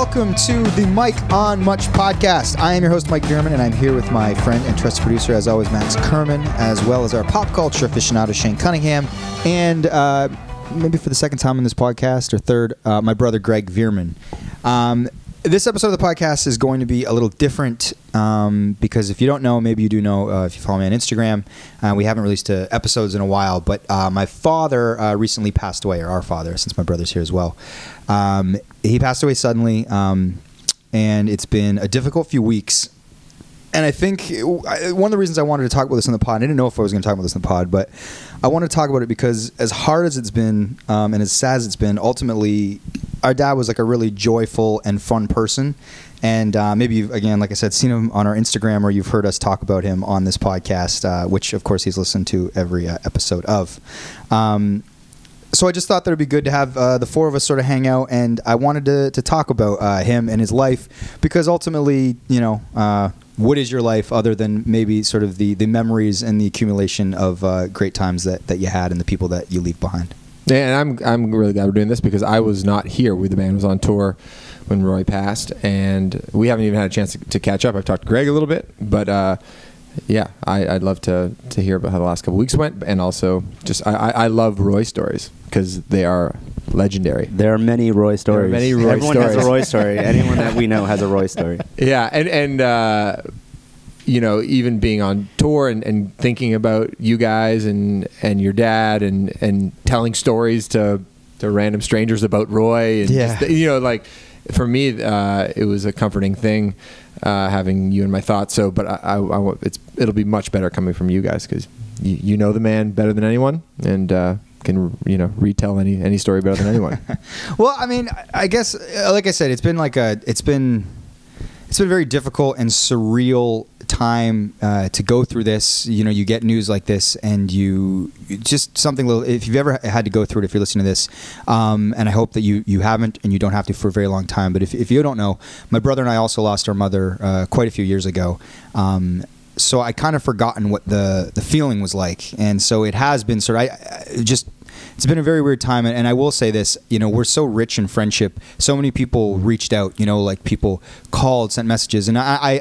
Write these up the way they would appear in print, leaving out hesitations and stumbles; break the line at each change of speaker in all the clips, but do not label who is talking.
welcome to the Mike on Much podcast. I am your host, Mike Veerman, and I'm here with my friend and trusted producer, as always, Max Kerman, as well as our pop culture aficionado, Shane Cunningham, and maybe for the second time in this podcast, or third, my brother, Greg Veerman. This episode of the podcast is going to be a little different because if you don't know, maybe you do know if you follow me on Instagram, we haven't released episodes in a while, but my father recently passed away, or our father, since my brother's here as well. He passed away suddenly, and it's been a difficult few weeks. And I think one of the reasons I wanted to talk about this in the pod, I didn't know if I was going to talk about this in the pod, but I want to talk about it because as hard as it's been and as sad as it's been, ultimately, our dad was like a really joyful and fun person. And maybe you've, again, like I said, seen him on our Instagram, or you've heard us talk about him on this podcast, which, of course, he's listened to every episode of. So I just thought that it would be good to have the four of us sort of hang out, and I wanted to talk about him and his life because ultimately, you know, what is your life other than maybe sort of the memories and the accumulation of great times that you had and the people that you leave behind?
Yeah, and I'm really glad we're doing this because I was not here. The band was on tour when Roy passed, and we haven't even had a chance to catch up. I've talked to Greg a little bit, but yeah, I'd love to hear about how the last couple of weeks went, and also just I love Roy stories because they are legendary.
There are many Roy stories. Everyone has a Roy story. Anyone that we know has a Roy story.
Yeah, and you know, even being on tour and thinking about you guys and your dad and telling stories to random strangers about Roy, and just, you know, like for me, it was a comforting thing having you in my thoughts. So, but it'll be much better coming from you guys because you know the man better than anyone, and can, you know, retell any story better than anyone.
Well, I mean, I guess, like I said, it's been very difficult and surreal time to go through this. You know, you get news like this, and you just something little. If you've ever had to go through it, if you're listening to this, and I hope that you haven't, and you don't have to for a very long time. But if you don't know, my brother and I also lost our mother quite a few years ago. So I kind of forgotten what the feeling was like, and so it has been sort of it's been a very weird time. And I will say this, you know, we're so rich in friendship. So many people reached out, you know, like people called, sent messages, and I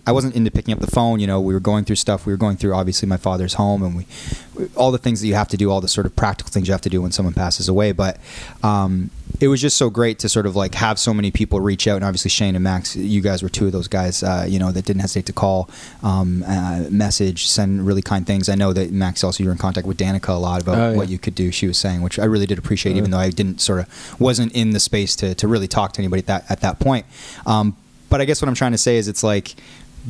wasn't into picking up the phone. You know, we were going through stuff. We were going through obviously my father's home, and all the things that you have to do, all the sort of practical things you have to do when someone passes away. But it was just so great to sort of like have so many people reach out, and obviously Shane and Max, you guys were two of those guys, you know, that didn't hesitate to call, message, send really kind things. I know that Max, also you're in contact with Danica a lot about what you could do, she was saying, which I really did appreciate, even though I wasn't in the space to really talk to anybody at that point. But I guess what I'm trying to say is it's like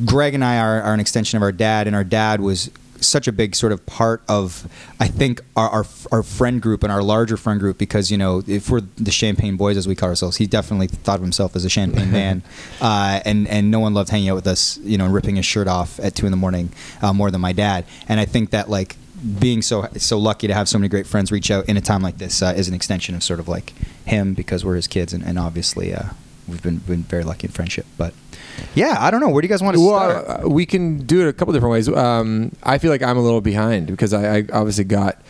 Greg and I are an extension of our dad, and our dad was such a big sort of part of, I think, our friend group and our larger friend group, because, you know, if we're the Champagne Boys, as we call ourselves, he definitely thought of himself as a Champagne man, and no one loved hanging out with us, you know, and ripping his shirt off at 2 a.m. More than my dad. And I think that, like, being so lucky to have so many great friends reach out in a time like this is an extension of sort of like him, because we're his kids, and obviously we've been very lucky in friendship. But yeah, I don't know. Where do you guys want to start?
We can do it a couple different ways. I feel like I'm a little behind because I obviously got,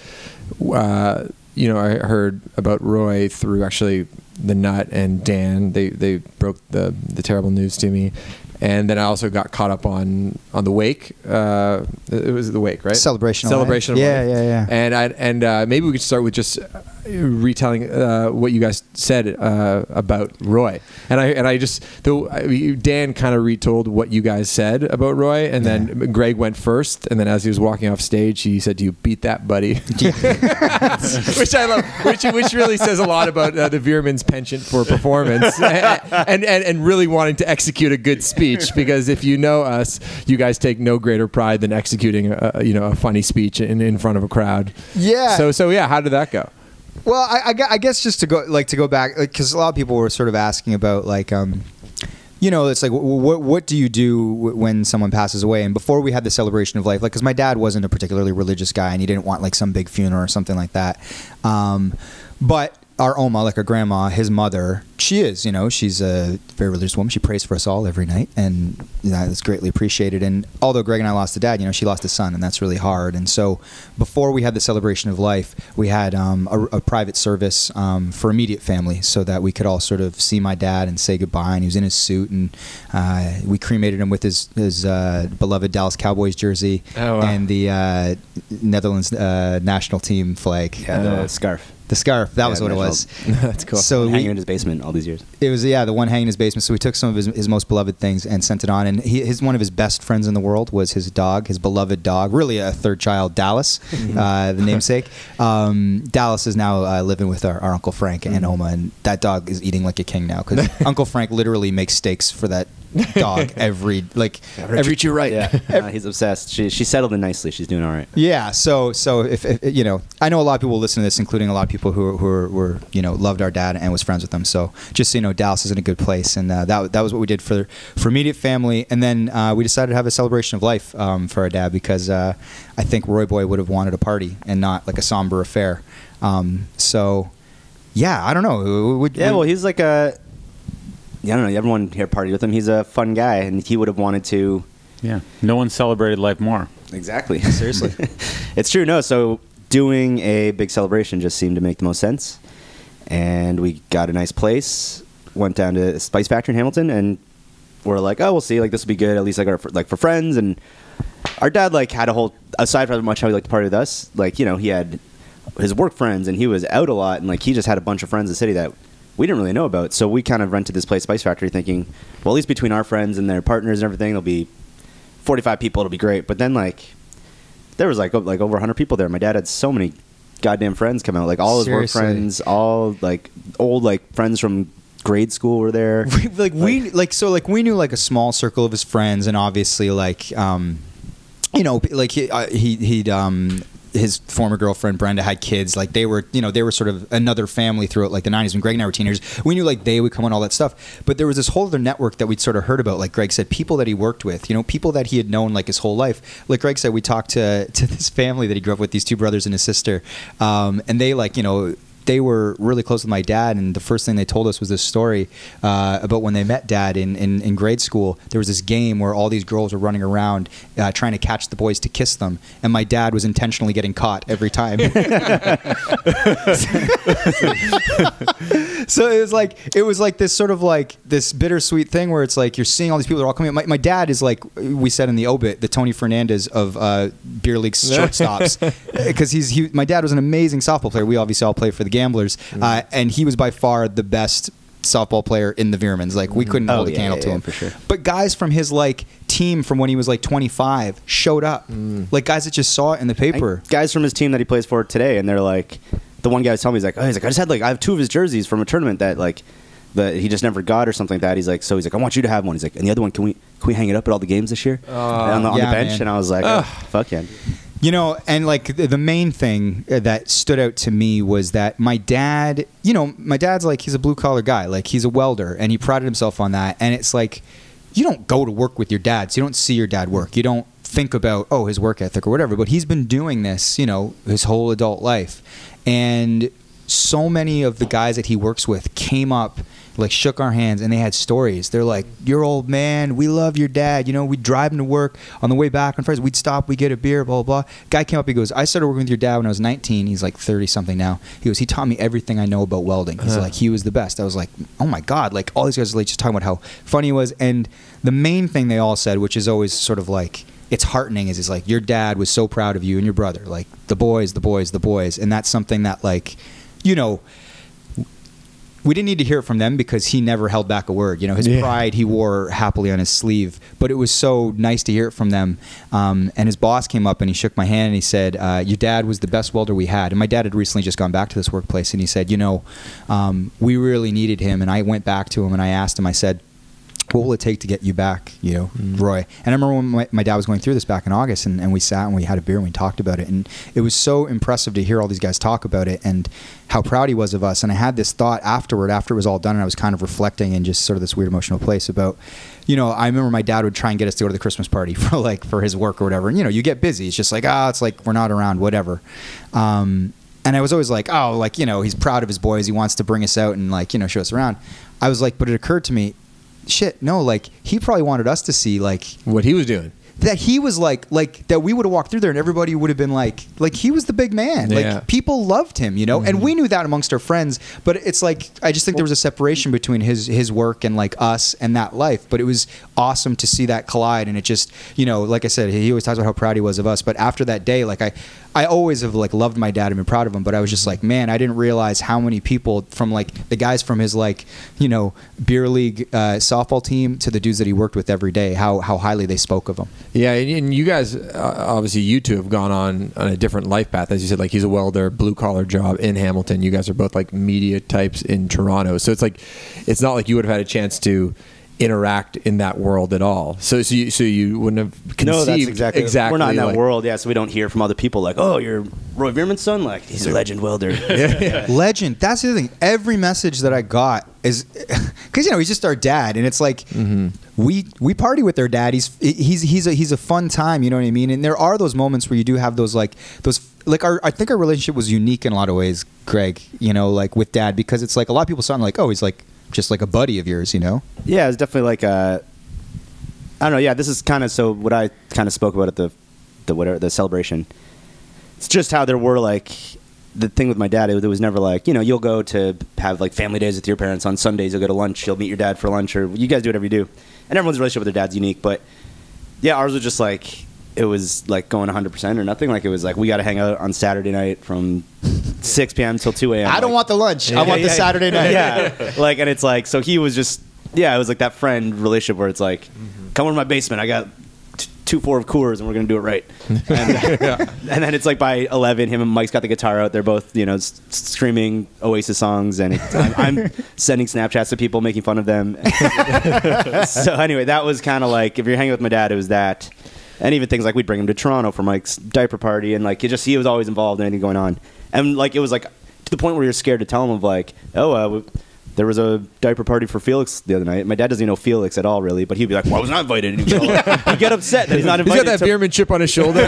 you know, I heard about Roy through actually the Nut and Dan. They broke the terrible news to me. And then I also got caught up on the wake. It was the wake, right?
Celebration.
Yeah. And maybe we could start with just retelling what you guys said about Roy. And Dan kind of retold what you guys said about Roy, and then Greg went first. And then as he was walking off stage, he said, "Do you beat that, buddy?" Which I love. Which really says a lot about the Veerman's penchant for performance and really wanting to execute a good speech. Because if you know us, you guys take no greater pride than executing a funny speech in front of a crowd.
Yeah.
So yeah, how did that go?
Well, I guess just to go back, because a lot of people were sort of asking about, like, you know, it's like, what do you do when someone passes away? And before we had the celebration of life, like, because my dad wasn't a particularly religious guy, and he didn't want like some big funeral or something like that. But our Oma, like our grandma, his mother, she is, she's a very religious woman. She prays for us all every night, and that's greatly appreciated. And although Greg and I lost a dad, she lost a son, and that's really hard. And so before we had the celebration of life, we had a private service for immediate family so that we could all sort of see my dad and say goodbye. And he was in his suit, and we cremated him with his beloved Dallas Cowboys jersey and the Netherlands national team flag.
Yeah, the scarf.
The scarf, that was what it was.
That's cool.
So hanging in his basement all these years.
It was, the one hanging in his basement. So we took some of his most beloved things and sent it on. And one of his best friends in the world was his dog, his beloved dog, really a third child, Dallas, the namesake. Dallas is now living with our Uncle Frank and Oma, and that dog is eating like a king now because Uncle Frank literally makes steaks for that dog every
treat you right.
Yeah, he's obsessed. She settled in nicely. She's doing all right.
Yeah. So if I know a lot of people will listen to this, including a lot of people who were loved our dad and was friends with them. So just so you know, Dallas is in a good place, and that was what we did for immediate family. And then we decided to have a celebration of life for our dad because I think Roy Boy would have wanted a party and not like a somber affair. So yeah, I don't know.
Well, he's like a. I don't know. Everyone here partied with him. He's a fun guy, and he would have wanted to.
Yeah. No one celebrated life more.
Exactly.
Seriously.
It's true. No. So doing a big celebration just seemed to make the most sense, and we got a nice place. Went down to the Spice Factory in Hamilton, and we're like, oh, we'll see. Like this will be good. At least for friends. And our dad had a whole. Aside from how much he liked to party with us, he had his work friends, and he was out a lot, and he just had a bunch of friends in the city that we didn't really know about. So we kind of rented this place, Spice Factory, thinking, well, at least between our friends and their partners and everything, it'll be 45 people. It'll be great. But then there was over 100 people there. My dad had so many goddamn friends come out. All his
Seriously.
work friends, all old friends from grade school were there.
we knew a small circle of his friends, and obviously he'd his former girlfriend Brenda had kids. They were sort of another family throughout the 90s when Greg and I were teenagers. We knew they would come and all that stuff. But there was this whole other network that we'd sort of heard about. Like Greg said, people that he worked with, people that he had known his whole life. Like Greg said, we talked to this family that he grew up with, these two brothers and his sister, and they they were really close with my dad, and the first thing they told us was this story about when they met Dad in grade school. There was this game where all these girls were running around trying to catch the boys to kiss them, and my dad was intentionally getting caught every time. So it was this sort of this bittersweet thing where it's you're seeing all these people that are all coming. My dad is we said in the obit, the Tony Fernandez of beer league shortstops, because my dad was an amazing softball player. We obviously all play for the Gamblers, and he was by far the best softball player in the Veermans. We couldn't hold a candle to him
for sure.
But guys from his team from when he was 25 showed up, guys that just saw it in the paper.
And guys from his team that he plays for today, and they're the one guy was telling me, I just had I have 2 of his jerseys from a tournament that that he just never got or something like that. He's I want you to have one. He's and the other one, can we hang it up at all the games this year on the bench? Man. And I was fuck yeah.
And the main thing that stood out to me was that my dad, my dad's he's a blue collar guy. He's a welder, and he prided himself on that. And it's you don't go to work with your dad, so you don't see your dad work. You don't think about, his work ethic or whatever. But he's been doing this, his whole adult life. And so many of the guys that he works with came up, shook our hands, and they had stories. They're your old man, we love your dad. We'd drive him to work. On the way back on Fridays, we'd stop, we'd get a beer, blah, blah, blah. Guy came up, he goes, I started working with your dad when I was 19. He's 30-something now. He goes, he taught me everything I know about welding. He's he was the best. I was oh my God. All these guys are just talking about how funny he was. And the main thing they all said, which is always sort of it's heartening, is your dad was so proud of you and your brother. The boys, the boys, the boys. And that's something that we didn't need to hear it from them because he never held back a word. His pride he wore happily on his sleeve. But it was so nice to hear it from them. And his boss came up and he shook my hand and he said, your dad was the best welder we had. And my dad had recently just gone back to this workplace, and he said, we really needed him. And I went back to him and I asked him, I said, what will it take to get you back, Roy? And I remember when my dad was going through this back in August, and we sat and we had a beer and we talked about it. And it was so impressive to hear all these guys talk about it and how proud he was of us. And I had this thought after it was all done, and I was kind of reflecting in just sort of this weird emotional place about, I remember my dad would try and get us to go to the Christmas party for his work or whatever. And, you get busy. It's just we're not around, whatever. And I was always like, oh, like, you know, he's proud of his boys. He wants to bring us out and, like, you know, show us around. I was like, but it occurred to me, shit, no, like, he probably wanted us to see, like,
what he was doing.
That he was like that we would have walked through there and everybody would have been like he was the big man.
Yeah.
Like, people loved him, you know, and we knew that amongst our friends. But it's like, I just think there was a separation between his work and like us and that life. But it was awesome to see that collide. And it just, you know, like I said, he always talks about how proud he was of us. But after that day, like I always have like loved my dad and been proud of him, but I was just like, man, I didn't realize how many people, from like the guys from his, like, you know, beer league softball team to the dudes that he worked with every day, how highly they spoke of him.
Yeah, and you guys, obviously you two have gone on a different life path. As you said, like, he's a welder, blue collar job in Hamilton. You guys are both like media types in Toronto. So it's like, it's not like you would have had a chance to interact in that world at all. So you wouldn't have conceived.
No, that's exactly. We're not in that
like,
world, yeah. So we don't hear from other people like, "Oh, you're Roy Veerman's son." Like, he's a legend welder.
Legend. That's the other thing. Every message that I got is because, you know, he's just our dad, and it's like we party with our dad. He's a fun time. You know what I mean? And there are those moments where you do have those I think our relationship was unique in a lot of ways, Greg. You know, like with dad, because it's like a lot of people sound like, oh, he's like just like a buddy of yours, you know?
Yeah, it's definitely like I don't know. Yeah, this is kind of so what I kind of spoke about at the celebration. It's just how there were like the thing with my dad. It was never like, you know, you'll go to have like family days with your parents on Sundays. You'll go to lunch. You'll meet your dad for lunch, or you guys do whatever you do. And everyone's relationship with their dad's unique, but yeah, ours was just like, it was like going 100% or nothing. Like, it was like, we got to hang out on Saturday night from 6 p.m. till 2 a.m.
I don't want the lunch. I want the Saturday night.
Yeah. Like, and it's like, so he was just, yeah, it was like that friend relationship where it's like, come over to my basement. I got 2-4 of Coors and we're going to do it right. And then it's like by 11, him and Mike's got the guitar out. They're both, you know, screaming Oasis songs. And I'm sending Snapchats to people making fun of them. So anyway, that was kind of like, if you're hanging with my dad, it was that. And even things like we'd bring him to Toronto for Mike's diaper party, and like he was always involved in anything going on. And like it was like to the point where you're scared to tell him of like, oh, there was a diaper party for Felix the other night. My dad doesn't even know Felix at all, really, but he'd be like, well, I was not invited. And he'd get upset that he's not invited.
He's got that Veerman chip on his shoulder.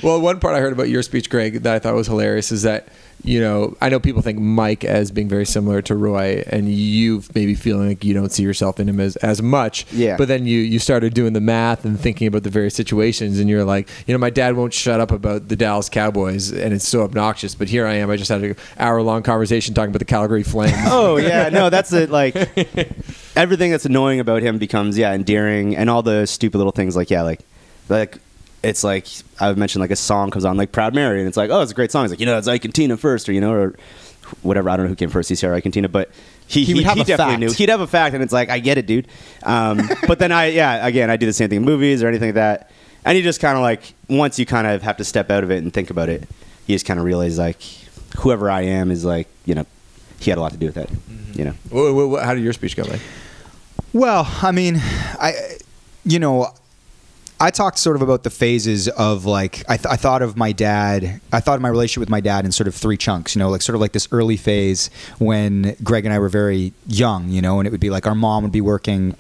Well, one part I heard about your speech, Greg, that I thought was hilarious is that, you know, I know people think Mike as being very similar to Roy, and you maybe feeling like you don't see yourself in him as much.
Yeah.
But then you started doing the math and thinking about the various situations, and you're like, you know, my dad won't shut up about the Dallas Cowboys, and it's so obnoxious. But here I am. I just had an hour-long conversation talking about the Calgary Flames.
Oh yeah, no, that's it. Like everything that's annoying about him becomes endearing, and all the stupid little things like it's like I would mention like a song comes on like Proud Mary, and it's like, oh, it's a great song. It's like, you know, it's Ike and Tina first, or you know, or whatever. I don't know who came first, CCR, Ike and Tina, but he definitely
fact.
knew. He'd have a fact, and it's like, I get it, dude. But then I do the same thing in movies or anything like that, and you just kind of like, once you kind of have to step out of it and think about it, you just kind of realize like, whoever I am is like, you know, he had a lot to do with that, you know.
How did your speech go, Mike?
Well, I mean, I talked sort of about the phases of like I thought of my relationship with my dad in sort of 3 chunks, you know, like sort of like this early phase when Greg and I were very young, you know, and it would be like our mom would be working,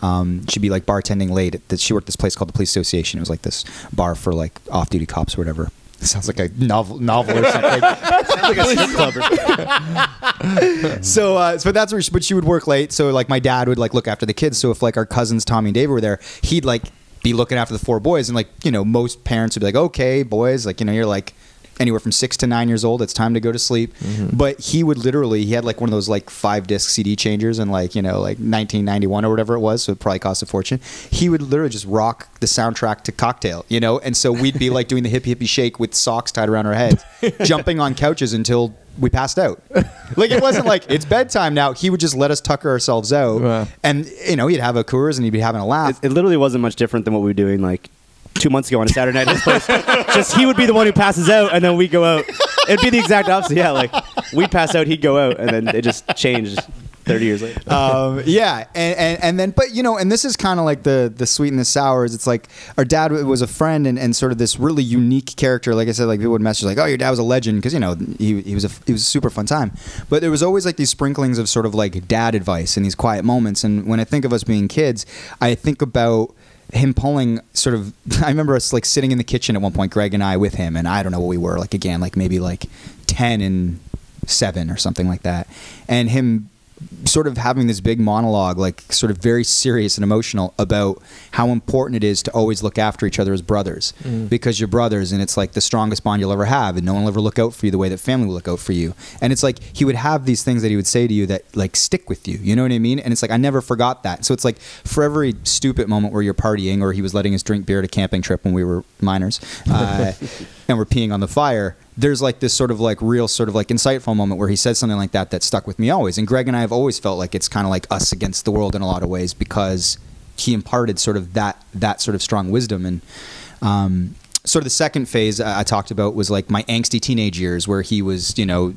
she'd be like bartending late. She worked at this place called the Police Association. It was like this bar for like off-duty cops or whatever. It sounds like a novel or something.
Sounds like a strip club.
So that's where she would work late. So like my dad would like look after the kids. So if like our cousins Tommy and David were there, he'd like be looking after the 4 boys, and like, you know, most parents would be like, okay, boys, like, you know, you're like anywhere from 6 to 9 years old, it's time to go to sleep. But he had like one of those like 5-disc CD changers and like, you know, like 1991 or whatever it was, so it probably cost a fortune. He would literally just rock the soundtrack to Cocktail, you know, and so we'd be like doing the hippie shake with socks tied around our heads, jumping on couches until we passed out. Like, it wasn't like it's bedtime now. He would just let us tucker ourselves out. Wow. And, you know, he'd have a Coors and he'd be having a laugh.
It literally wasn't much different than what we were doing like 2 months ago on a Saturday night at this place. Just he would be the one who passes out, and then we go out. It'd be the exact opposite. Yeah, like we'd pass out, he'd go out, and then it just changed 30 years later.
Yeah, and then, but you know, and this is kind of like the sweet and the sour. Is it's like our dad was a friend and sort of this really unique character. Like I said, like people would message like, oh, your dad was a legend, because you know he was a super fun time. But there was always like these sprinklings of sort of like dad advice and these quiet moments. And when I think of us being kids, I think about him pulling sort of, I remember us like sitting in the kitchen at one point, Greg and I with him, and I don't know what we were, like again, like maybe like 10 and 7 or something like that, and him sort of having this big monologue, like sort of very serious and emotional about how important it is to always look after each other as brothers, because you're brothers, and it's like the strongest bond you'll ever have, and no one will ever look out for you the way that family will look out for you. And it's like he would have these things that he would say to you that like stick with you, you know what I mean? And it's like I never forgot that. So it's like for every stupid moment where you're partying, or he was letting us drink beer at a camping trip when we were minors, and we're peeing on the fire, there's like this sort of like real sort of like insightful moment where he said something like that stuck with me always. And Greg and I have always felt like it's kind of like us against the world in a lot of ways, because he imparted sort of that sort of strong wisdom. And sort of the second phase I talked about was like my angsty teenage years, where he was, you know,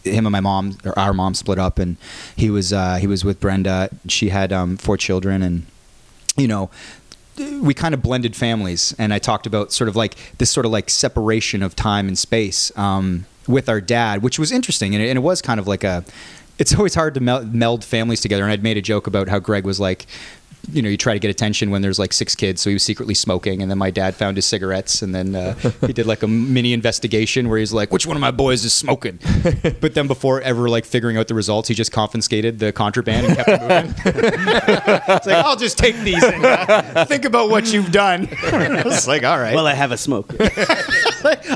him and my mom, or our mom, split up, and he was with Brenda. She had 4 children, and you know, we kind of blended families, and I talked about sort of like this sort of like separation of time and space with our dad, which was interesting, and it was kind of like it's always hard to meld families together. And I'd made a joke about how Greg was like, you know, you try to get attention when there's like 6 kids, so he was secretly smoking, and then my dad found his cigarettes, and then he did like a mini investigation where he's like, which one of my boys is smoking? But then before ever like figuring out the results, he just confiscated the contraband and kept it moving. It's like, I'll just take these and think about what you've done. It's like, all right,
Well, I have a smoke.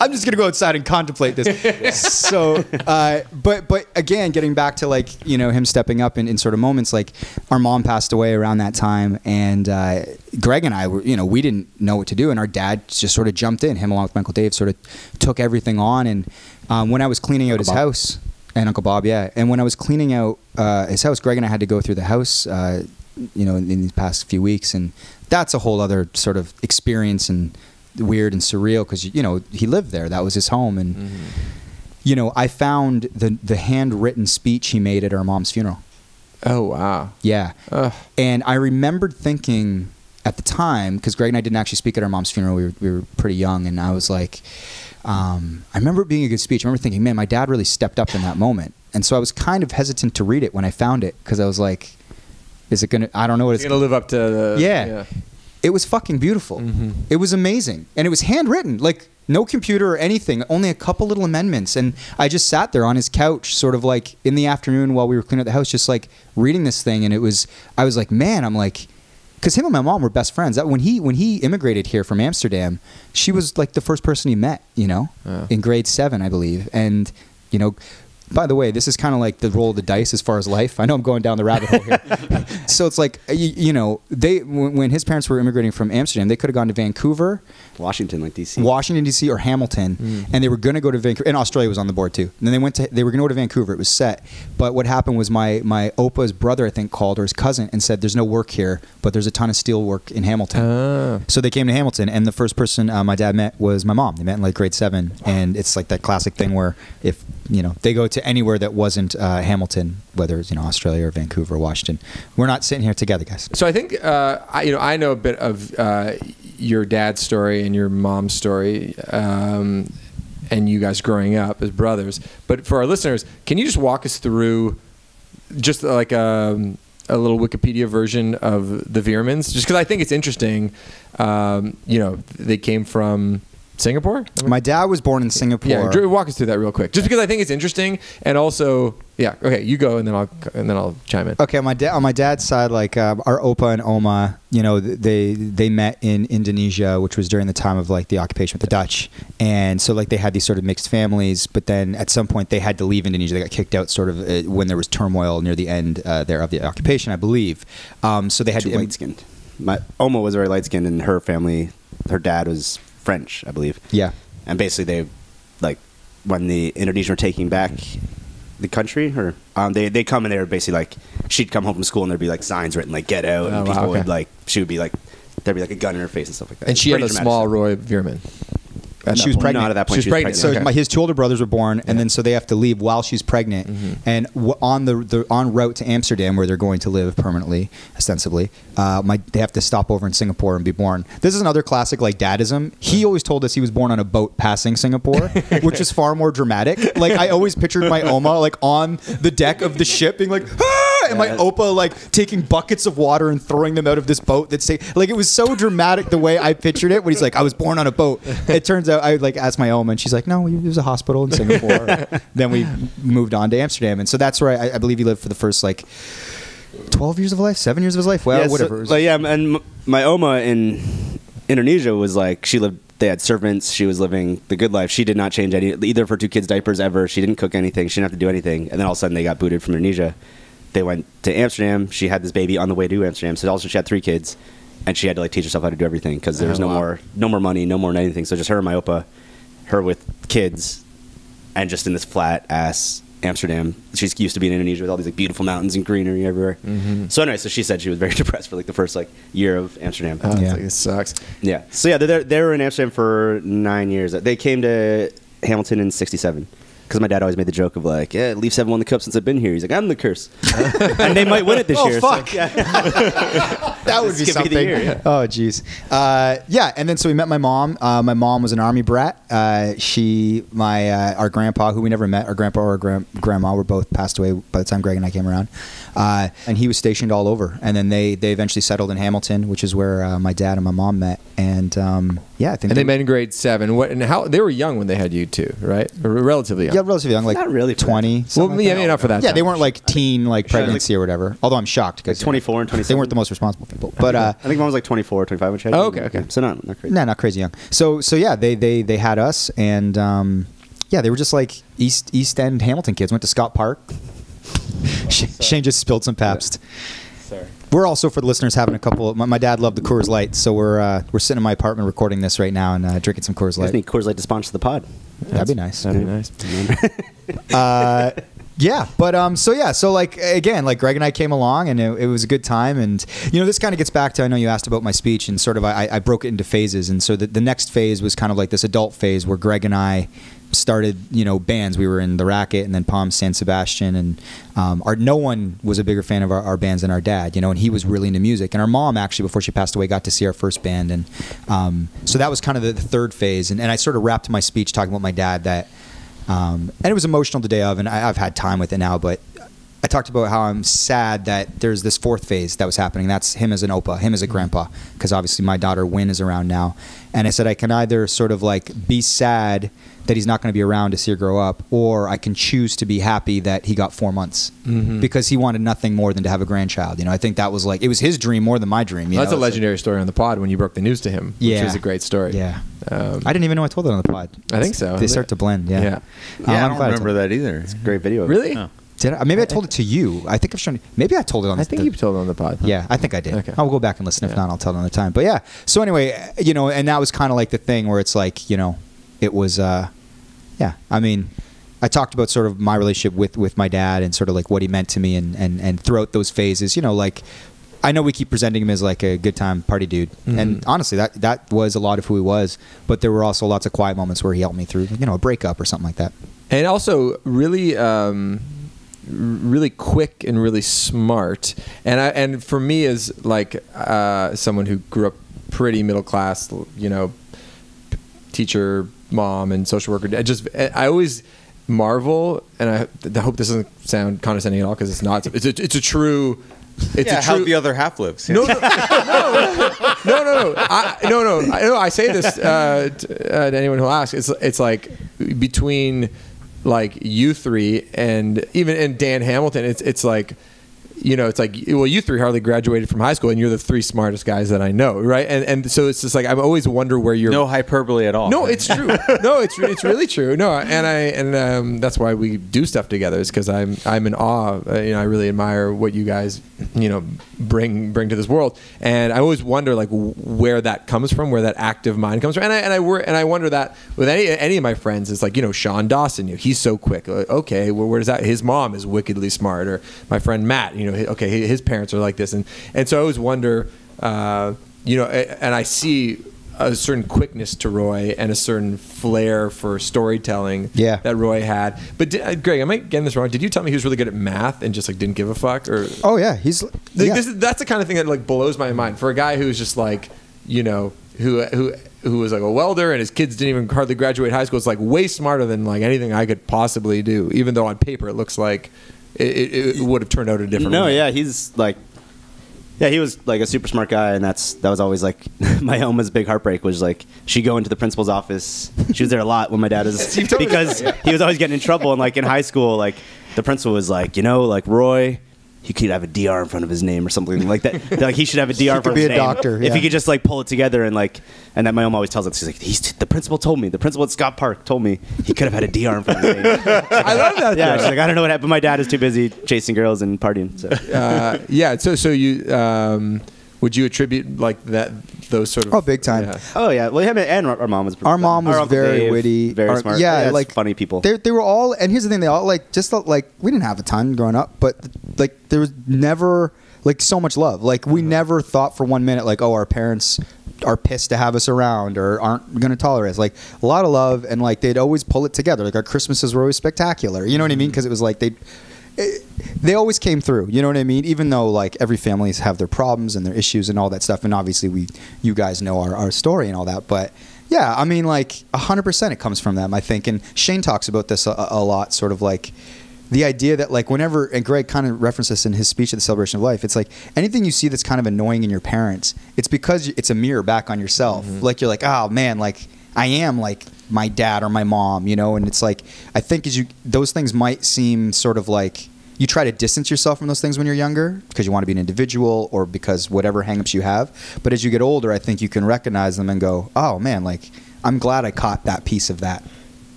I'm just gonna go outside and contemplate this. So, but again, getting back to like, you know, him stepping up in sort of moments, like our mom passed away around that time, and Greg and I were, you know, we didn't know what to do, and our dad just sort of jumped in. Him along with Uncle Dave sort of took everything on, and when I was cleaning out his house, and Uncle Bob, yeah, and when I was cleaning out his house, Greg and I had to go through the house, you know, in these past few weeks, and that's a whole other sort of experience and weird and surreal, because you know he lived there, that was his home, and you know, I found the handwritten speech he made at our mom's funeral.
Oh wow.
Yeah. And I remembered thinking at the time, because Greg and I didn't actually speak at our mom's funeral, we were pretty young, and I was like, I remember it being a good speech. I remember thinking, man, my dad really stepped up in that moment. And so I was kind of hesitant to read it when I found it, because I was like, is it gonna, I don't know what it's
gonna live up to the,
yeah. It was fucking beautiful. It was amazing. And it was handwritten, like no computer or anything, only a couple little amendments. And I just sat there on his couch, sort of like in the afternoon while we were cleaning up the house, just like reading this thing. And I was like, man, I'm like, because him and my mom were best friends. That when he immigrated here from Amsterdam, she was like the first person he met, you know, in grade 7, I believe. And, you know, by the way, this is kind of like the roll of the dice as far as life. I know I'm going down the rabbit hole here. So it's like, you know, when his parents were immigrating from Amsterdam, they could have gone to Vancouver,
Washington, like DC.
Washington, D.C. or Hamilton, and they were going to go to Vancouver. And Australia was on the board too. And then they were going to go to Vancouver. It was set. But what happened was my Opa's brother, I think, called, or his cousin, and said, there's no work here, but there's a ton of steel work in Hamilton. So they came to Hamilton, and the first person my dad met was my mom. They met in like grade 7. And it's like that classic thing where if, you know, they go to anywhere that wasn't Hamilton, whether it's, you know, Australia or Vancouver or Washington, we're not sitting here together, guys.
So I think I know a bit of your dad's story and your mom's story, and you guys growing up as brothers. But for our listeners, can you just walk us through just like a little Wikipedia version of the Veermans? Just because I think it's interesting. You know, they came from Singapore?
My dad was born in Singapore.
Yeah, walk us through that real quick. Just because I think it's interesting, and also, yeah, okay, you go, and then I'll chime in.
Okay, on my dad's side, like our Opa and Oma, you know, they met in Indonesia, which was during the time of like the occupation with the Dutch, and so like they had these sort of mixed families. But then at some point they had to leave Indonesia. They got kicked out sort of when there was turmoil near the end there of the occupation, I believe. So they had to
light skinned. My Oma was very light skinned, and her family, her dad was French, I believe.
Yeah.
And basically they, like, when the Indonesians were taking back the country, or they come and they were basically like, she'd come home from school and there'd be like signs written like "Get out," and people would like, she would be like, there'd be like a gun in her face and stuff like that.
And she had a small Roy Veerman.
She was pregnant.
Not at that point.
She was pregnant. So his two older brothers were born, and then so they have to leave while she's pregnant. And on the en route to Amsterdam, where they're going to live permanently, ostensibly, they have to stop over in Singapore and be born. This is another classic like dadism. He always told us he was born on a boat passing Singapore, which is far more dramatic. Like I always pictured my Oma like on the deck of the ship, being like, ah! and my opa like taking buckets of water and throwing them out of this boat. Like it was so dramatic the way I pictured it. When he's like, I was born on a boat. It turns out I like asked my oma, and she's like, no, it was a hospital in Singapore. Then we moved on to Amsterdam, and so that's where I believe he lived for the first like 12 years of life, 7 years of his life. Well,
yeah,
whatever.
So, and my oma in Indonesia was like, they had servants. She was living the good life. She did not change either of her 2 kids' diapers ever. She didn't cook anything. She didn't have to do anything. And then all of a sudden they got booted from Indonesia. They went to Amsterdam. She had this baby on the way to Amsterdam. So also she had 3 kids, and she had to like teach herself how to do everything because there was no more money, no more anything. So just her and my opa, her with kids, and just in this flat ass Amsterdam. She's used to be in Indonesia with all these like beautiful mountains and greenery everywhere. So anyway, so she said she was very depressed for like the first like year of Amsterdam.
Oh, yeah. Like, it sucks.
Yeah. So yeah, they were in Amsterdam for 9 years. They came to Hamilton in '67 because my dad always made the joke of like, yeah, Leafs haven't won the cup since I've been here. He's like, I'm the curse, and they might win it this year.
Fuck.
So, yeah.
That would be something.
Year, yeah.
Oh, geez. Yeah, and then so we met my mom. My mom was an army brat. Our grandpa, who we never met, our grandpa or our grandma were both passed away by the time Greg and I came around. And he was stationed all over. And then they eventually settled in Hamilton, which is where my dad and my mom met. And yeah, I think.
And they met in grade 7. What and how they were young when they had you two, right? Or relatively young.
Yeah, relatively young, like
not really
20.
Well, yeah, maybe not for that.
Yeah,
time.
they weren't like teen, like pregnancy or whatever. Although I'm shocked because
like 24 and 27.
they weren't the most responsible people. But
I think mom was like 24, 25 when she had.
Oh, okay.
So not crazy.
Nah, not crazy young. So yeah, they had us, and yeah, they were just like East End Hamilton kids. Went to Scott Park. Shane just spilled some Pabst.
Sorry.
We're also, for the listeners, having a couple. My dad loved the Coors Light, so we're sitting in my apartment recording this right now and drinking some Coors Light.
I need Coors Light to sponsor the pod.
That'd be nice.
That'd be nice.
Yeah, but so like again, like Greg and I came along, and it was a good time. And you know, this kind of gets back to, I know you asked about my speech, and sort of I broke it into phases. And so the next phase was kind of like this adult phase where Greg and I started, you know, bands. We were in the Racket and then Palm San Sebastian, and no one was a bigger fan of our bands than our dad, you know, and he was really into music. And our mom, actually, before she passed away, got to see our first band. And so that was kind of the third phase. And I sort of wrapped my speech talking about my dad that, and it was emotional the day of, and I've had time with it now, but I talked about how I'm sad that there's this fourth phase that was happening. That's him as an opa, him as a grandpa, because obviously my daughter Wynn is around now. And I said I can either sort of like be sad that he's not going to be around to see her grow up, or I can choose to be happy that he got 4 months, because he wanted nothing more than to have a grandchild. You know, I think that was like, it was his dream more than my dream.
That's a legendary story on the pod when you broke the news to him, which is a great story.
Yeah. I didn't even know I told it on the pod.
I think so.
They start to blend. Yeah.
I don't remember that either.
It's a great video.
Really?
Oh.
Did I? Maybe I told it to you. I think I've shown. Maybe I told it on.
I think you told it on the pod.
Yeah, I think I did.
Okay.
I'll go back and listen. If not, I'll tell it another time. But yeah. So anyway, you know, and that was kind of like the thing where it's like, you know, it was. Yeah. I mean, I talked about sort of my relationship with my dad and sort of like what he meant to me, and throughout those phases, you know, like, I know we keep presenting him as like a good time party dude, and honestly, that was a lot of who he was. But there were also lots of quiet moments where he helped me through, you know, a breakup or something like that.
And also really, really quick and really smart. And for me, as like someone who grew up pretty middle class, you know, teacher, mom, and social worker, I always marvel, and I hope this doesn't sound condescending at all, because it's not. It's a true. It's a true,
how the other half lives. Yeah.
No. I say this to anyone who'll ask. It's like between like you three and Dan Hamilton. It's like, you know, it's like, well, you three hardly graduated from high school, and you're the 3 smartest guys that I know, right? And so it's just like, I always wonder where you're.
No hyperbole at all.
No, it's true. No, it's really true. No, and that's why we do stuff together, is because I'm in awe. You know, I really admire what you guys, you know, bring to this world, and I always wonder like where that comes from, where that active mind comes from, and I wonder that with any of my friends. It's like, you know, Sean Dawson, you know, he's so quick. Okay, well, where does that? His mom is wickedly smart, or my friend Matt, you know, okay, his parents are like this, and so I always wonder, you know, and I see a certain quickness to Roy and a certain flair for storytelling that Roy had. But Greg, am I getting this wrong? Did you tell me he was really good at math and just like didn't give a fuck? Or
oh yeah,
that's the kind of thing that like blows my mind for a guy who's just like, you know, who was like a welder, and his kids didn't even hardly graduate high school. It's like way smarter than like anything I could possibly do, even though on paper it looks like, it would have turned out a different way.
Yeah, he's like, yeah, he was like a super smart guy, and that was always like my Oma's big heartbreak was like she'd go into the principal's office. She was there a lot when my dad was because he was always getting in trouble, and like in high school, like the principal was like, like Roy, he could have a DR in front of his name or something like that. Like he should have a DR in front of his name. He could be a doctor if he could just like pull it together and like. And that my mom always tells us, she's like, the principal told me. The principal at Scott Park told me he could have had a DR in front of his name.
I love that.
Yeah, she's like, I don't know what happened. My dad is too busy chasing girls and partying. So.
Yeah. So you would you attribute like those sort of?
Oh, big time.
Yeah.
Oh yeah. Well, him and our mom was.
Our mom was very
Dave,
witty,
very smart.
Yeah, like
funny people.
They were all, and here's the thing, they all like we didn't have a ton growing up, but like there was never like so much love. Like we never thought for 1 minute like, oh, our parents are pissed to have us around or aren't going to tolerate us. Like a lot of love, and like they'd always pull it together. Like our Christmases were always spectacular. You know what I mean? Because it was like they always came through. You know what I mean? Even though like every families have their problems and their issues and all that stuff, and obviously you guys know our story and all that, but. Yeah, I mean, like 100% it comes from them, I think. And Shane talks about this a lot, sort of like the idea that like whenever, and Greg kind of referenced this in his speech at the Celebration of Life, it's like anything you see that's kind of annoying in your parents, it's because it's a mirror back on yourself. Like you're like, oh man, like I am like my dad or my mom, and it's like, I think those things might seem sort of like, you try to distance yourself from those things when you're younger because you want to be an individual or because whatever hangups you have. But as you get older, I think you can recognize them and go, oh man, like I'm glad I caught that piece of that.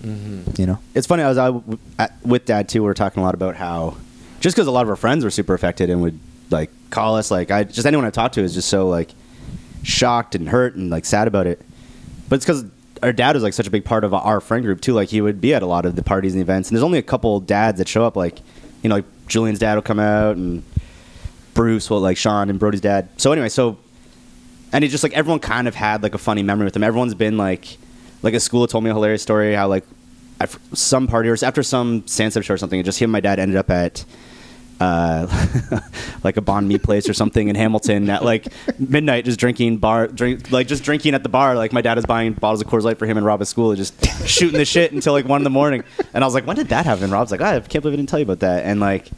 It's funny. I was with Dad too. We were talking a lot about how just because a lot of our friends were super affected and would like call us, like just anyone I talked to is just so like shocked and hurt and like sad about it. But it's because our dad was like such a big part of our friend group too. Like he would be at a lot of the parties and events, and there's only a couple dads that show up. Like like Julian's dad will come out, and Bruce, like Sean and Brody's dad. So anyway, and it just like everyone kind of had like a funny memory with him. Everyone's been like at school told me a hilarious story how like some party or after some Sansa show or something, just him and my dad ended up at like a Banh Mi place or something in Hamilton at like midnight, just drinking at the bar. Like my dad is buying bottles of Coors Light for him and Rob at school, just shooting the shit until like 1 a.m. And I was like, when did that happen? Rob's like, I can't believe I didn't tell you about that. And like,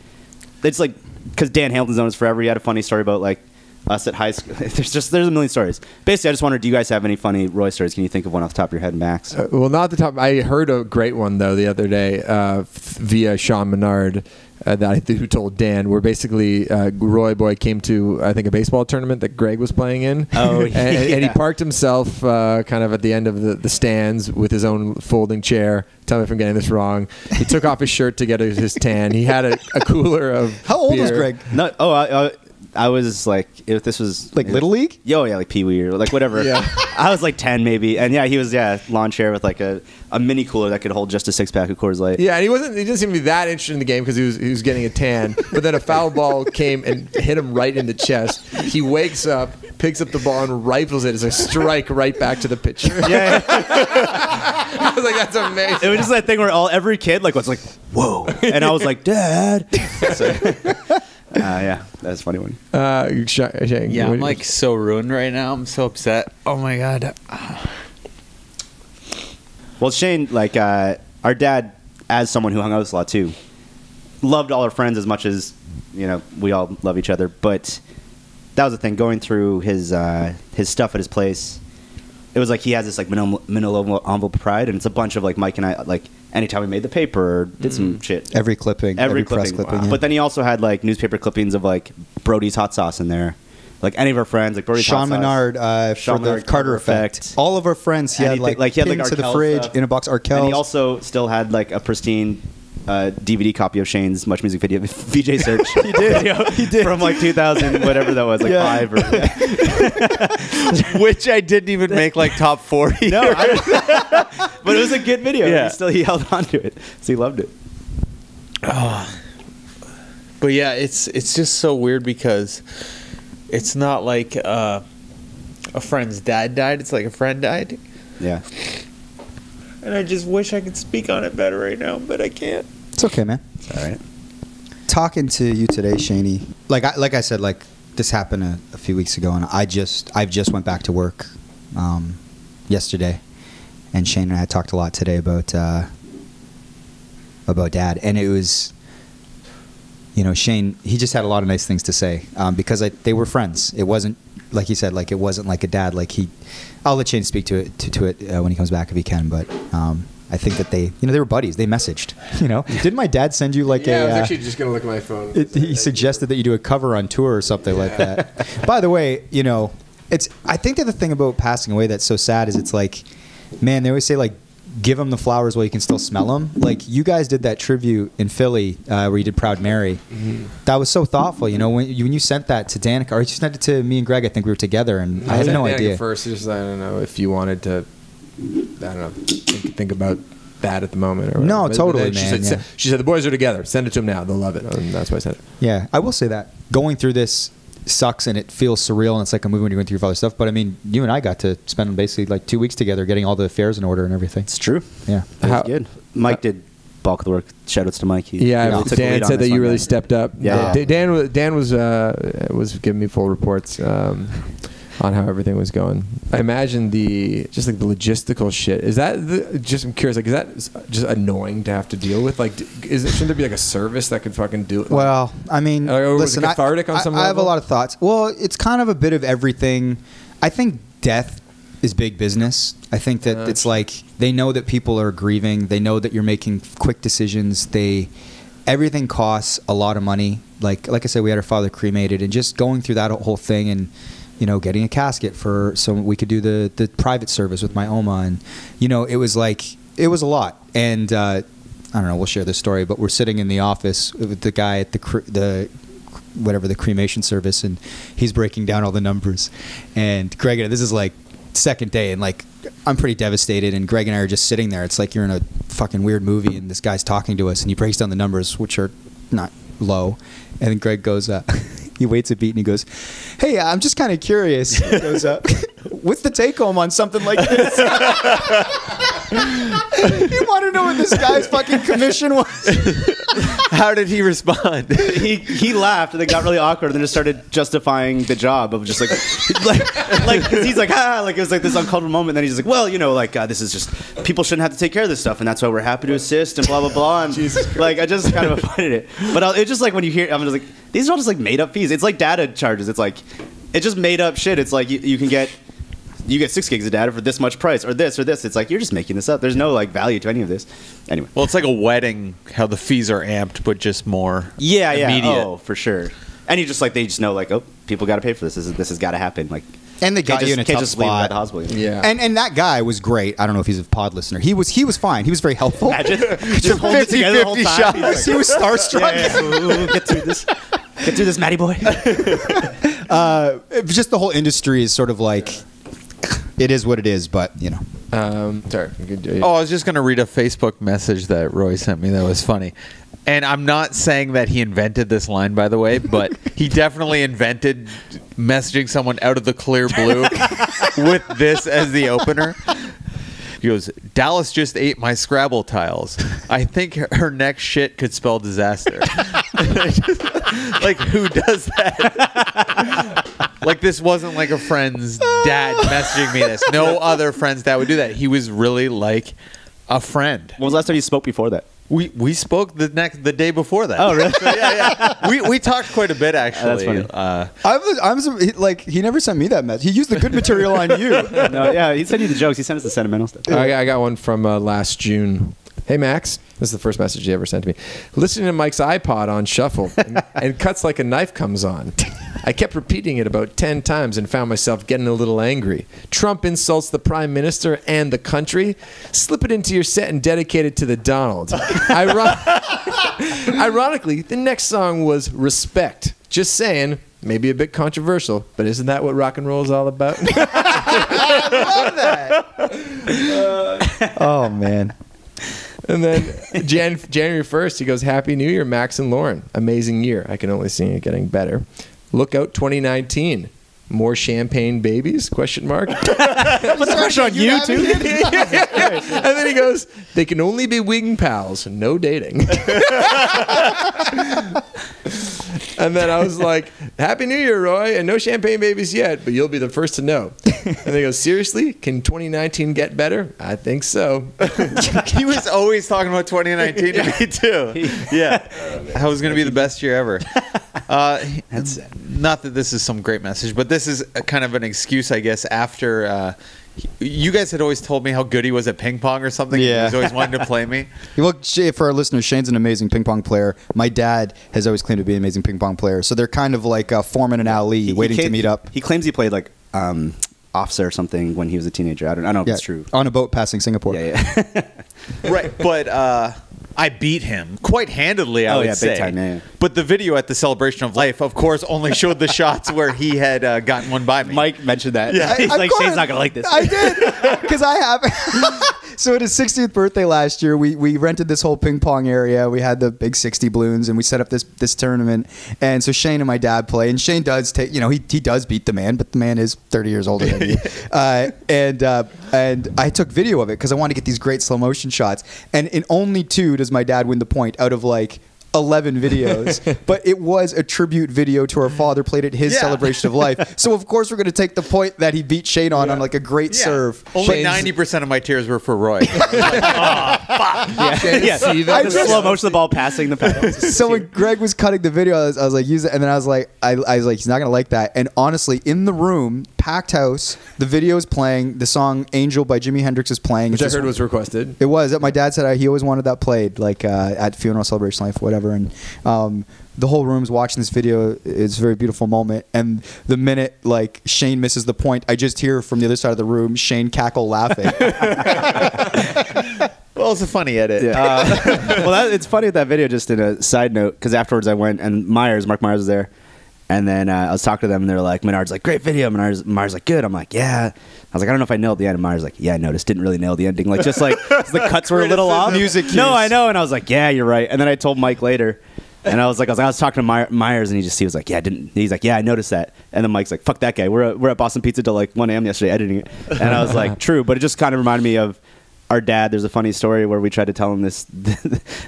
it's like, because Dan Hamilton's known us forever. He had a funny story about like us at high school. There's a million stories. Basically, I just wondered, do you guys have any funny Roy stories? Can you think of one off the top of your head, Max?
Well, not at the top. I heard a great one though the other day via Sean Menard. Who told Dan, where basically Roy Boy came to, I think, a baseball tournament that Greg was playing in.
Oh, yeah.
And he parked himself kind of at the end of the stands with his own folding chair. Tell me if I'm getting this wrong. He took off his shirt to get his tan. He had a cooler of
How old
beer.
was Greg?
No, I was like, if this was
like Little League?
Yeah, like Pee Wee or like whatever. Yeah. I was like 10 maybe, and yeah, he was lawn chair with like a mini cooler that could hold just a 6-pack of Coors Light.
Yeah, and he didn't seem to be that interested in the game because he was getting a tan. But then a foul ball came and hit him right in the chest. He wakes up, picks up the ball and rifles it as a strike right back to the pitcher. Yeah. I was like, that's amazing.
It was just that thing where every kid was like, whoa, and I was like, Dad. So, yeah, that's a funny one.
Shane,
yeah, I'm like so ruined right now. I'm so upset. Oh my god.
Well, Shane, like our dad, as someone who hung out with us a lot too, loved all our friends as much as we all love each other. But that was the thing. Going through his stuff at his place, it was like he has this like manila envelope of pride, and it's a bunch of like Mike and I like. Anytime we made the paper or did some shit.
Every clipping. Every press clipping. Yeah.
But then he also had like newspaper clippings of like Brody's hot sauce in there. Like any of our friends, like Brody's
Sean
hot
Menard,
sauce.
for the Carter Effect. All of our friends, he had like into the fridge stuff. In a box Arkells.
And he also still had like a pristine DVD copy of Shane's Much Music video, VJ Search.
He did.
He did. From like 2000, whatever that was, like 5 or...
Which I didn't even make like top 40.
No, but it was a good video.
Yeah.
He held on to it. So he loved it.
But yeah, it's just so weird because it's not like a friend's dad died. It's like a friend died.
Yeah.
And I just wish I could speak on it better right now, but I can't.
It's okay, man.
It's all right.
Talking to you today, Shaney, like I said, like this happened a few weeks ago, and I've just went back to work yesterday, and Shane and I talked a lot today about Dad, and it was Shane, he just had a lot of nice things to say because they were friends. It wasn't like he said, like it wasn't like a dad. Like I'll let Shane speak to it when he comes back if he can. But I think that they were buddies. They messaged. Didn't my dad send you like
I was actually just gonna look at my phone.
He suggested that you do a cover on tour or something like that. By the way, I think that the thing about passing away that's so sad is it's like, man, they always say like, give them the flowers while you can still smell them. Like you guys did that tribute in Philly where you did Proud Mary. Mm-hmm. That was so thoughtful. When you sent that to Danica, or you sent it to me and Greg, I think we were together, and I had no idea.
First, just I don't know if you wanted to, think about that at the moment. Or
no, totally,
man. She said the boys are together. Send it to them now. They'll love it. And that's why I said it.
Yeah, I will say that going through this sucks and it feels surreal and it's like a movie when you're going through your father's stuff. But I mean, you and I got to spend basically like 2 weeks together getting all the affairs in order and everything.
It's true.
Yeah,
that was good. Mike did bulk of the work. Shoutouts to Mike.
Dan said that you really stepped up.
Yeah.
Dan was giving me full reports on how everything was going. I imagine the logistical shit. Is that I'm curious, like, is that just annoying to have to deal with? Like, shouldn't there be like a service that could fucking do it?
Well, I mean, listen,
was it cathartic on some level?
I have a lot of thoughts. Well, it's kind of a bit of everything. I think death is big business. I think that it's like they know that people are grieving. They know that you're making quick decisions. Everything costs a lot of money. Like I said, we had our father cremated, and just going through that whole thing and getting a casket so we could do the private service with my Oma, and it was a lot. And I don't know, we'll share this story, but we're sitting in the office with the guy at the cremation service, and he's breaking down all the numbers. And Greg, this is like second day, and like I'm pretty devastated, and Greg and I are just sitting there. It's like you're in a fucking weird movie, and this guy's talking to us, and he breaks down the numbers, which are not low. And then Greg goes, he waits a beat and he goes, "Hey, I'm just kind of curious." He goes, "What's the take home on something like this?" You want to know what this guy's fucking commission was?
How did he respond?
He laughed and it got really awkward and then just started justifying the job of just like cause he's like, like it was like this uncomfortable moment. And then he's just like, well, this is just, people shouldn't have to take care of this stuff, and that's why we're happy to assist and blah blah blah. And like I just kind of avoided it. But it's just like when you hear, I'm just like, these are all just like made up fees. It's like data charges. It's like, it's just made up shit. It's like you can get 6 gigs of data for this much price, or this or this. It's like you're just making this up. There's no like value to any of this. Anyway,
well, it's like a wedding, how the fees are amped, but just more immediate.
Oh, for sure. And they just know like, oh, people got to pay for this. This has got to happen. Like,
and they got you in a tough spot.
At the hospital.
Yeah.
And that guy was great. I don't know if he's a pod listener. He was fine. He was very helpful.
Imagine just holding it together the whole time.
He was starstruck.
Ooh, get through this. Get through this, Matty boy.
Just the whole industry is sort of like, it is what it is, but
sorry.
I was just going to read a Facebook message that Roy sent me that was funny. And I'm not saying that he invented this line, by the way, but he definitely invented messaging someone out of the clear blue with this as the opener. He goes, "Dallas just ate my Scrabble tiles. I think her next shit could spell disaster." Like, who does that? Like, this wasn't like a friend's dad messaging me this. No other friend's dad would do that. He was really like a friend.
When was the last time you spoke before that?
We spoke the day before that.
Oh, really?
So, yeah. We talked quite a bit, actually.
That's funny.
I'm like, he never sent me that message. He used the good material on you.
No, yeah, he sent you the jokes. He sent us the sentimental stuff.
I got one from last June. "Hey, Max." This is the first message he ever sent to me. "Listening to Mike's iPod on shuffle and Cuts Like a Knife comes on. I kept repeating it about 10 times and found myself getting a little angry. Trump insults the prime minister and the country. Slip it into your set and dedicate it to the Donald." Ironically, the next song was Respect. Just saying, maybe a bit controversial, but isn't that what rock and roll is all about?
I love that. Oh, man.
And then January 1st, he goes, "Happy New Year, Max and Lauren. Amazing year. I can only see it getting better. Look out 2019. More champagne babies? Question mark."
What's the pressure on you, too?
And then he goes, "They can only be wing pals. No dating." And then I was like, Happy New Year, Roy, and no champagne babies yet, but you'll be the first to know. And they go, seriously? Can 2019 get better? I think so.
He was always talking about 2019 to me too. Yeah, that was going to be the best year ever.
That's sad.
Not that this is some great message, but this is a kind of an excuse, I guess, after you guys had always told me how good he was at ping pong or something.
Yeah.
He was always wanting to play me.
Well, for our listeners, Shane's an amazing ping pong player. My dad has always claimed to be an amazing ping pong player. So they're kind of like Foreman and Ali waiting to meet up.
He claims he played like officer or something when he was a teenager. I don't know if it's true.
On a boat passing Singapore.
Yeah.
Right, but I beat him quite handedly, I would say.
Big time, yeah.
But the video at the Celebration of Life, of course, only showed the shots where he had gotten one by me.
Mike mentioned that.
Yeah.
He's like, Shane's not going to like this.
I did, because I have. So at his 60th birthday last year, we rented this whole ping pong area. We had the big 60 balloons, and we set up this tournament. And so Shane and my dad play, and Shane does take, he does beat the man, but the man is 30 years older than me. And I took video of it because I wanted to get these great slow motion shots. And in only 2 does my dad win the point out of like 11 videos, but it was a tribute video to our father played at his celebration of life. So of course we're going to take the point that he beat Shane on like a great serve.
Only 90% of my tears were for Roy.
See that?
I just slow motion the ball passing the paddles.
So when Greg was cutting the video, I was like, use it, and then I was like, he's not gonna like that. And honestly, in the room, packed house, the video is playing. The song "Angel" by Jimi Hendrix is playing.
Which I heard was requested.
It was. My dad said he always wanted that played, like at funeral, celebration, life, whatever. And the whole room's watching this video. It's a very beautiful moment. And the minute like Shane misses the point, I just hear from the other side of the room Shane cackle laughing.
Well, it's a funny edit.
Yeah. Well, it's funny with that video. Just in a side note, because afterwards I went and Mark Myers was there, and then I was talking to them, and they're like, Menard's like, great video. Myers like, good. I'm like, yeah. I was like, I don't know if I nailed the end. And Myers like, yeah, I noticed. Didn't really nail the ending. Like, just like the cuts were a little off.
Music cues.
No, I know. And I was like, yeah, you're right. And then I told Mike later, and I was talking to Myers, and he was like, yeah, he's like, yeah, I noticed that. And then Mike's like, fuck that guy. We're at Boston Pizza till like 1 a.m. yesterday editing it. And I was like, true. But it just kind of reminded me of our dad. There's a funny story where we tried to tell him this,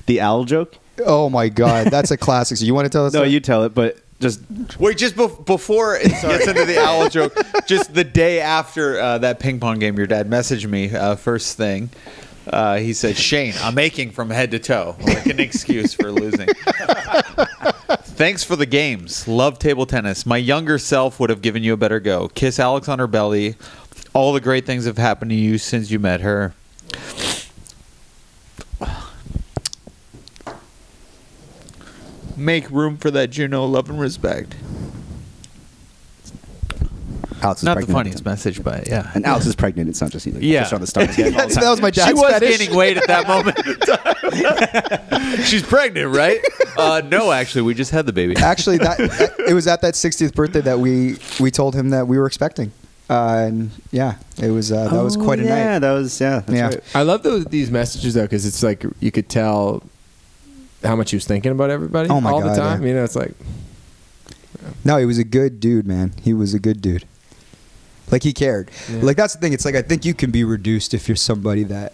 the owl joke.
Oh my God, that's a classic. So you want to tell us?
No, you tell it, but just
wait. Just before it gets into the owl joke, just the day after that ping pong game, your dad messaged me first thing. He said, "Shane, I'm aching from head to toe," like an excuse for losing. Thanks for the games. Love table tennis. My younger self would have given you a better go. Kiss Alex on her belly. All the great things have happened to you since you met her. Make room for that Juno. Love and respect.
Alex is
Not the
pregnant.
funniest message, but yeah.
And Alex is pregnant. It's not just he like,
Yeah.
pushed on the stomach. All the
That
time.
was my dad's
She was
fetish.
gaining weight at that moment. She's pregnant, right? No, actually, we just had the baby.
Actually, it was at that 60th birthday that we told him that we were expecting. And yeah, it was that was quite a night.
Yeah, that's right.
I love these messages though, because it's like you could tell how much he was thinking about everybody
Oh my
all
God,
the time.
yeah.
It's like,
No, he was a good dude, man. He was a good dude. Like he cared.
Yeah.
Like that's the thing. It's like I think you can be reduced if you're somebody that,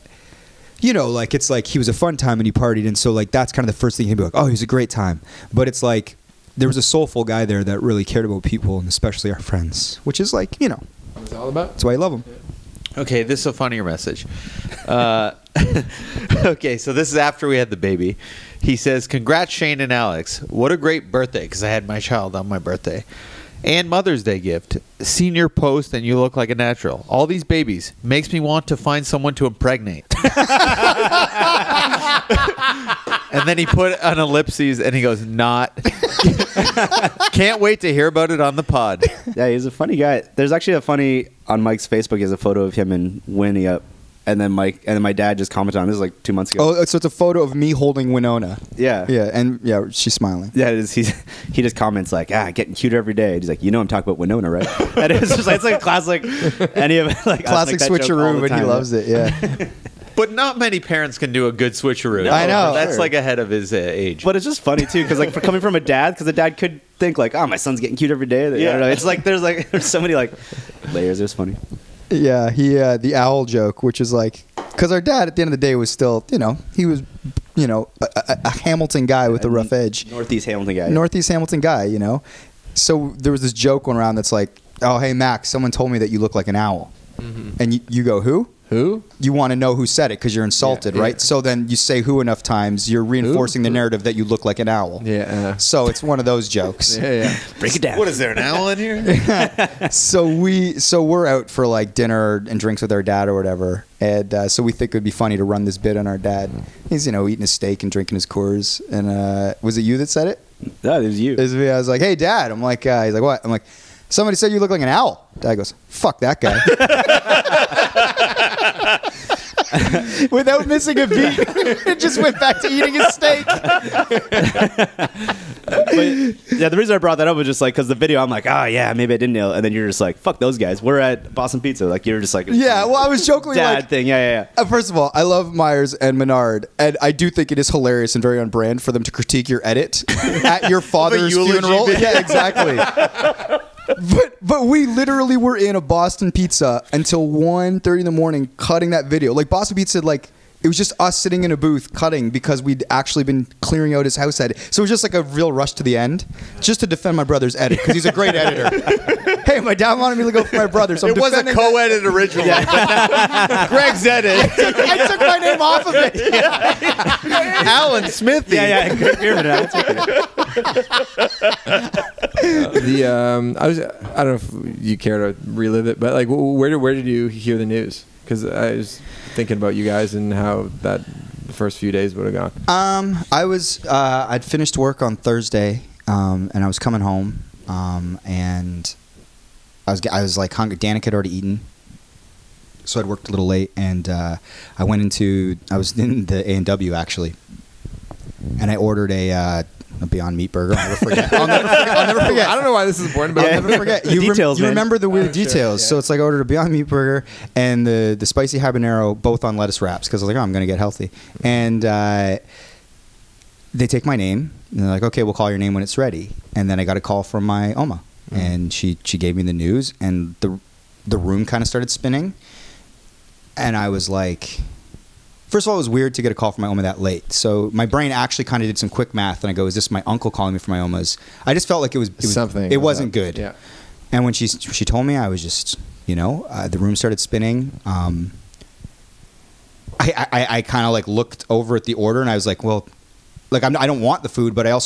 like it's like he was a fun time and he partied, and so like that's kind of the first thing he'd be like, oh, he was a great time. But it's like there was a soulful guy there that really cared about people and especially our friends, which is like
what it's all about.
that's why I love him.
Okay, this is a funnier message. Okay, so this is after we had the baby. He says, congrats, Shane and Alex. What a great birthday, because I had my child on my birthday. And Mother's Day gift. Seen your post and you look like a natural. All these babies. Makes me want to find someone to impregnate. And then he put an ellipses and he goes, not. Can't wait to hear about it on the pod.
Yeah, he's a funny guy. There's actually on Mike's Facebook, he has a photo of him and Winnie up. And then my dad just commented on this like 2 months ago.
Oh, so it's a photo of me holding Winona.
Yeah.
Yeah, and yeah, she's smiling.
Yeah, it is. He just comments like, getting cuter every day. He's like, I'm talking about Winona, right? And it's just like, it's like classic, any of like
Classic
us make that joke all
switcheroo,
the
but he
time.
loves it. Yeah.
But not many parents can do a good switcheroo.
No,
I know.
That's
sure.
like ahead of his age.
But it's just funny too, because like for coming from a dad, because the dad could think like, my son's getting cute every day. I don't know. It's like there's so many like layers. It was funny.
Yeah, the owl joke, which is like, because our dad at the end of the day was still, he was, a Hamilton guy with a rough edge.
Northeast Hamilton guy.
Northeast Hamilton guy, you know. So there was this joke going around that's like, oh, hey, Max, someone told me that you look like an owl. And you go, who?
Who?
You want to know who said it because you're insulted,
Yeah, yeah.
right? So then you say who enough times, you're reinforcing the narrative that you look like an owl.
Yeah.
So it's one of those jokes.
Yeah.
Break it down.
What is there, an owl in here?
So we're out for like dinner and drinks with our dad or whatever, and so we think it would be funny to run this bit on our dad. He's eating his steak and drinking his Coors, and was it you that said it?
No, it was you.
It was me. I was like, hey, Dad. I'm like, he's like, what? I'm like, somebody said you look like an owl. Dad goes, fuck that guy. Without missing a beat, it just went back to eating his steak.
But, yeah, the reason I brought that up was just like because the video, I'm like, yeah, maybe I didn't nail it, and then you're just like, fuck those guys. We're at Boston Pizza. Like you're just like,
Yeah, well, I was jokingly
dad
like,
thing. Yeah.
First of all, I love Myers and Menard, and I do think it is hilarious and very on brand for them to critique your edit at your father's
eulogy
funeral.
video.
Yeah, exactly. But we literally were in a Boston Pizza until 1:30 in the morning cutting that video. Like Boston Pizza, like it was just us sitting in a booth cutting because we'd actually been clearing out his house edit. So it was just like a real rush to the end, just to defend my brother's edit because he's a great editor. Hey, my dad wanted me to go for my brother, so I'm
It was a
defending
co-edit originally. But now Greg's edit.
I took my name off of it.
Alan Smithy.
Yeah. Great Veerman.
I don't know if you care to relive it, but like, where did you hear the news? Because I was thinking about you guys and how the first few days would have gone.
I'd finished work on Thursday, and I was coming home, and I was like hungry. Danica had already eaten, so I'd worked a little late, and I was in the A&W actually, and I ordered a Beyond Meat burger. I'll never forget. I'll never forget.
I don't know why this is important, but
I'll never forget. You
Details, man.
remember the weird
Sure,
details.
yeah.
So it's like I ordered a Beyond Meat burger and the spicy habanero, both on lettuce wraps, because I was like, oh, I'm going to get healthy. And they take my name, and they're like, okay, we'll call your name when it's ready. And then I got a call from my Oma, and she gave me the news, and the room kind of started spinning. And I was like... First of all, it was weird to get a call from my Oma that late. So my brain actually kind of did some quick math, and I go, is this my uncle calling me from my Oma's? I just felt like it was
something.
It wasn't good.
Yeah.
And when she told me, I was just, the room started spinning. I kind of like looked over at the order, and I was like, well, like I don't want the food, but I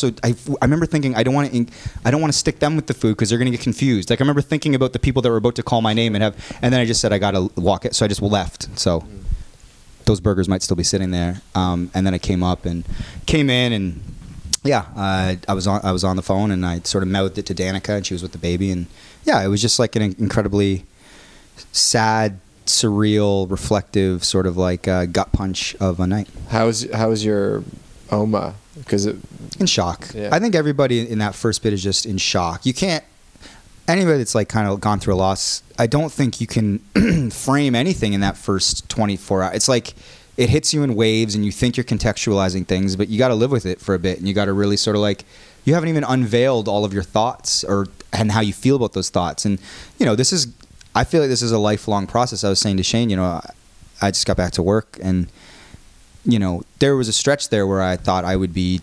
remember thinking I don't want to stick them with the food because they're going to get confused. Like I remember thinking about the people that were about to call my name and then I just said I got to walk it, so I just left. So. Those burgers might still be sitting there, and then I came in, and I was on the phone, and I sort of mouthed it to Danica, and she was with the baby, and it was just like an incredibly sad, surreal, reflective sort of like gut punch of a night.
How was your Oma? Because
in shock.
Yeah.
I think everybody in that first bit is just in shock. You can't. Anybody that's like kind of gone through a loss, I don't think you can frame anything in that first 24 hours. It's like it hits you in waves and you think you're contextualizing things, but you got to live with it for a bit, and you got to really sort of like, you haven't even unveiled all of your thoughts and how you feel about those thoughts. And, I feel like this is a lifelong process. I was saying to Shane, I just got back to work, and, there was a stretch there where I thought I would be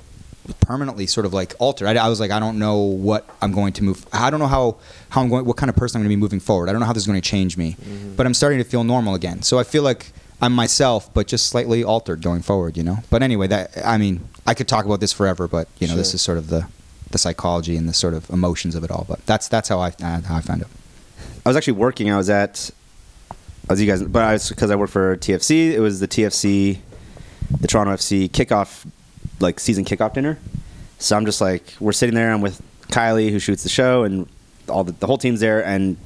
permanently sort of like altered. I was like, I don't know what I'm going to move. I don't know how I'm going, what kind of person I'm going to be moving forward. I don't know how this is going to change me, but I'm starting to feel normal again. So I feel like I'm myself, but just slightly altered going forward, But anyway, I could talk about this forever, but
Sure.
This is sort of the psychology and the sort of emotions of it all. But that's how I found it.
I was actually working. I was you guys, but because I work for TFC. It was the TFC, the Toronto FC kickoff, like season kickoff dinner. So I'm just like, we're sitting there. I'm with Kylie, who shoots the show, and all the whole team's there, and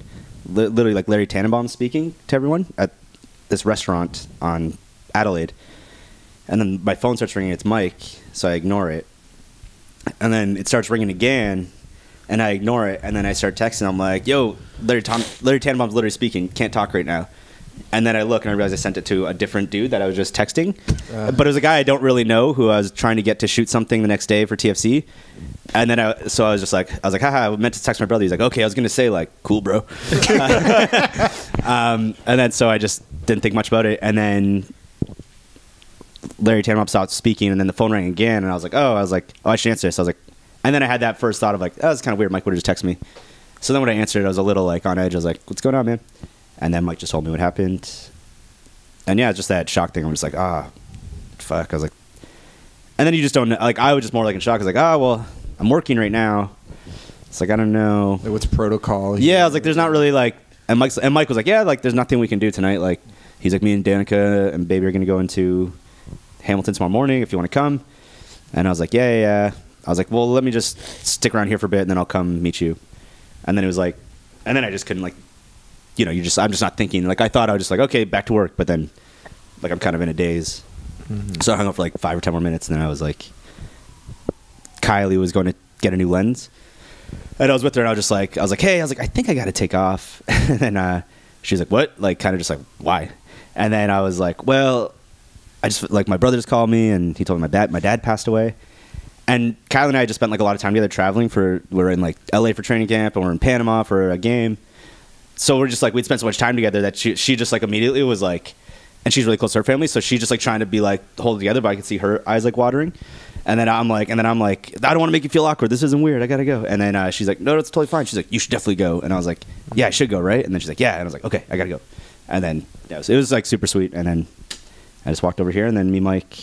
literally like Larry Tannenbaum speaking to everyone at this restaurant on Adelaide. And then my phone starts ringing. It's Mike, so I ignore it. And then it starts ringing again, and I ignore it. And then I start texting. I'm like, yo, Larry Tannenbaum's literally speaking. Can't talk right now. And then I look and I realize I sent it to a different dude that I was just texting. But it was a guy I don't really know who I was trying to get to shoot something the next day for TFC. And then I was just like, haha, I meant to text my brother. He's like, okay, I was going to say like, cool, bro. And then so I just didn't think much about it. And then Larry Tannenbaum stopped speaking, and then the phone rang again, and I was like, oh, I should answer this. I was like, and then I had that first thought of like, oh, it's kind of weird. Mike would have just texted me. So then when I answered, I was a little like on edge. I was like, what's going on, man? And then Mike just told me what happened. And yeah, just that shock thing. I'm just like, fuck. I was like, and then you just don't know. Like, I was just more like in shock. I was like, well, I'm working right now. It's like, I don't know.
Like, what's protocol?
Yeah, I was like, there's not really like, and Mike was like, yeah, like there's nothing we can do tonight. Like, he's like, me and Danica and Baby are going to go into Hamilton tomorrow morning if you want to come. And I was like, yeah. I was like, well, let me just stick around here for a bit and then I'll come meet you. And then it was like, and then I just couldn't like, I'm just not thinking. Like, I thought I was just like, okay, back to work. But then, like, I'm kind of in a daze. Mm-hmm. So I hung up for like 5 or 10 more minutes. And then I was like, Kylie was going to get a new lens. And I was with her and I was like, hey, I think I got to take off. And then she was like, what? Like, kind of just like, why? And then I was like, well, I just, like, my brother just called me and he told me my dad passed away. And Kylie and I just spent like a lot of time together traveling. We're in like LA for training camp and we're in Panama for a game. So we're just like, we'd spent so much time together that she just like immediately was like, and she's really close to her family. So she's just like trying to be like, hold it together, but I could see her eyes like watering. And then I'm like, I don't want to make you feel awkward. This isn't weird. I got to go. And then she's like, no, it's totally fine. She's like, you should definitely go. And I was like, yeah, I should go, right? And then she's like, yeah. And I was like, okay, I got to go. And then it was like super sweet. And then I just walked over here and then me and Mike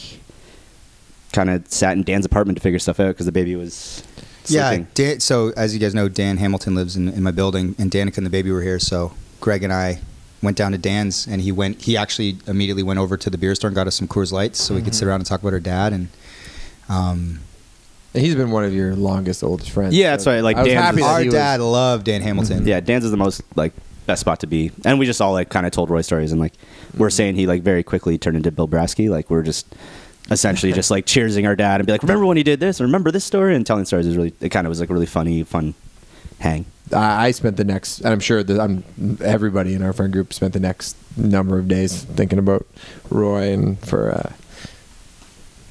kind of sat in Dan's apartment to figure stuff out because the baby was sleeping.
Yeah, so as you guys know, Dan Hamilton lives in my building, and Danica and the baby were here. So Greg and I went down to Dan's, and he actually immediately went over to the beer store and got us some Coors Lights so we could sit around and talk about our dad. And
he's been one of your oldest friends.
Yeah, that's right. Like,
I was
Dan's
happy that
our
he
dad loved Dan Hamilton.
Yeah, Dan's is the most like best spot to be, and we just all like kind of told Roy stories, and like we're saying he like very quickly turned into Bill Brasky. Like, we're just essentially just like cheersing our dad and be like, remember when he did this, or remember this story, and telling stories it kind of was like a really fun hang.
I spent the next, and I'm sure that everybody in our friend group spent the next number of days thinking about Roy, and for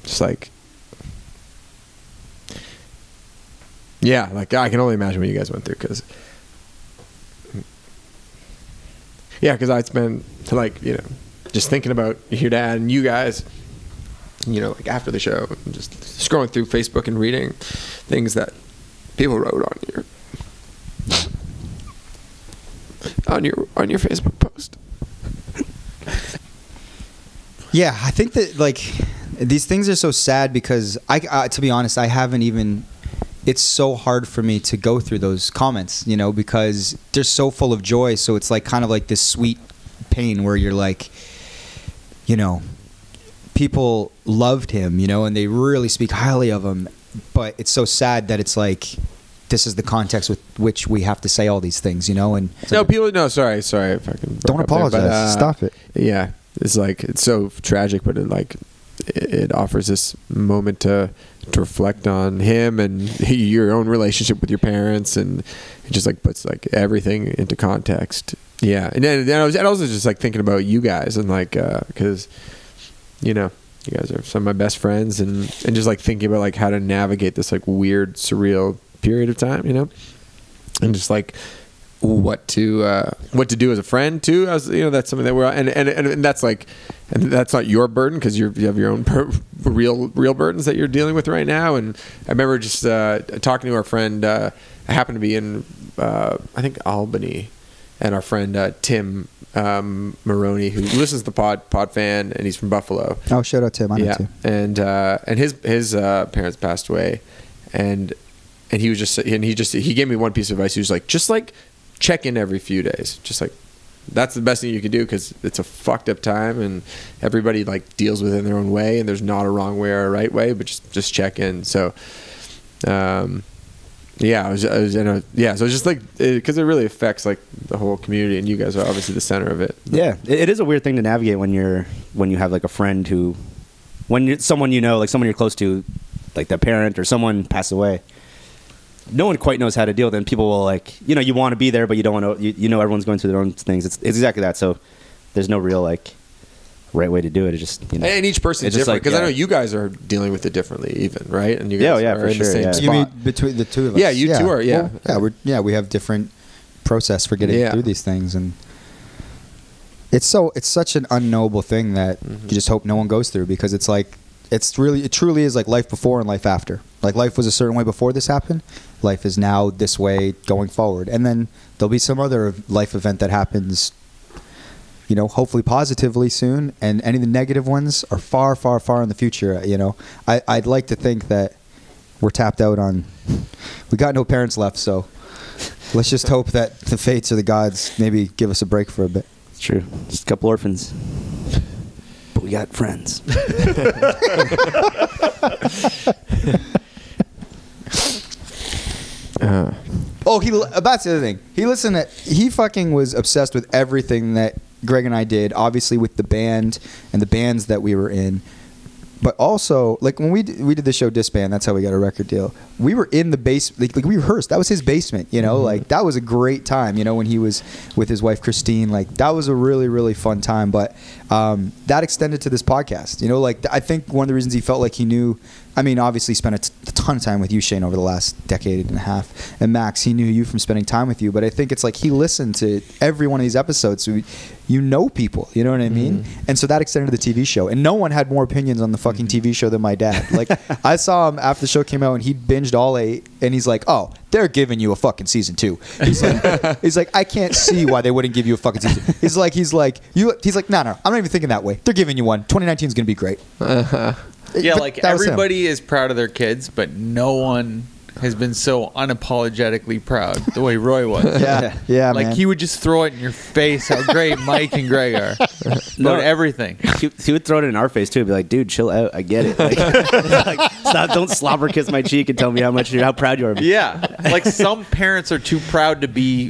just like, yeah, like I can only imagine what you guys went through, because I'd spend like, just thinking about your dad and you guys, like after the show, and just scrolling through Facebook and reading things that people wrote on your Facebook post.
Yeah, I think that like these things are so sad because to be honest, I haven't even. It's so hard for me to go through those comments, because they're so full of joy. So it's like kind of like this sweet pain where you're like, people loved him, and they really speak highly of him. But it's so sad that it's like, this is the context with which we have to say all these things, and
sorry if I can.
Don't apologize.
There, but,
stop it.
Yeah, it's like, it's so tragic, but it offers this moment to reflect on him and your own relationship with your parents, and it just like puts like everything into context. Yeah, and then I was also just like thinking about you guys, and like because you guys are some of my best friends, and just like thinking about like how to navigate this like weird surreal period of time, and just like what to do as a friend too. As that's something that we're and that's like, and that's not your burden because you have your own real burdens that you're dealing with right now. And I remember just talking to our friend. I happened to be in I think Albany, and our friend Tim Maroney, who listens to the pod fan, and he's from Buffalo.
Oh, shout out Tim. I know too.
And his parents passed away, and he was he gave me one piece of advice. He was like, just like check in every few days. Just like, that's the best thing you can do, because it's a fucked up time and everybody like deals with it in their own way, and there's not a wrong way or a right way, but just check in. So so it's just like, because it really affects like the whole community, and you guys are obviously the center of it.
Yeah, it is a weird thing to navigate when you have like a friend who, someone like someone you're close to, like their parent or someone passed away. No one quite knows how to deal with it. And people will like, you want to be there, but you don't want to. Everyone's going through their own things. It's exactly that. So there's no real like right way to do it. It's just
and each person is different, because I know you guys are dealing with it differently, even, right? And you guys are
for
in
sure,
the same spot.
You mean between the two of us?
Yeah, you two are. Yeah,
well, we have different process for getting through these things, and it's such an unknowable thing that you just hope no one goes through, because it's like it truly is like life before and life after. Like life was a certain way before this happened, life is now this way going forward, and then there'll be some other life event that happens, you know, hopefully positively soon, and any of the negative ones are far, far, far in the future. You know, I'd like to think that we're tapped out on, we got no parents left, so let's just hope that the fates or the gods maybe give us a break for a bit.
It's true. Just a couple orphans. But we got friends.
That's the other thing. He fucking was obsessed with everything that Greg and I did, obviously with the band and the bands that we were in. But also, like when we did the show Disband, that's how we got a record deal. We were in the basement, like we rehearsed. That was his basement, you know. Like that was a great time, you know, when he was with his wife Christine. Like that was a really, really fun time. But that extended to this podcast, you know. Like I think one of the reasons he felt like he knew. I mean, obviously, spent a ton of time with you, Shane, over the last decade and a half. And Max, he knew you from spending time with you. But I think it's like he listened to every one of these episodes. So you know people, you know what I mean? And so that extended to the TV show. And no one had more opinions on the fucking TV show than my dad. Like, I saw him after the show came out, and he binged all 8. And he's like, oh, they're giving you a fucking season 2. He's like, I can't see why they wouldn't give you a fucking season. He's like, no, I'm not even thinking that way. They're giving you one. 2019 is going to be great.
Yeah,
But
like
that was him.
everybody is proud of their kids, but no one has been so unapologetically proud the way Roy was.
Yeah,
like
man.
he would just throw it in your face how great Mike and Greg are. About everything.
He would throw it in our face too. He'd be like, "Dude, chill out. I get it. Like stop, don't slobber kiss my cheek and tell me how proud you are of me."
Yeah, like some parents are too proud to be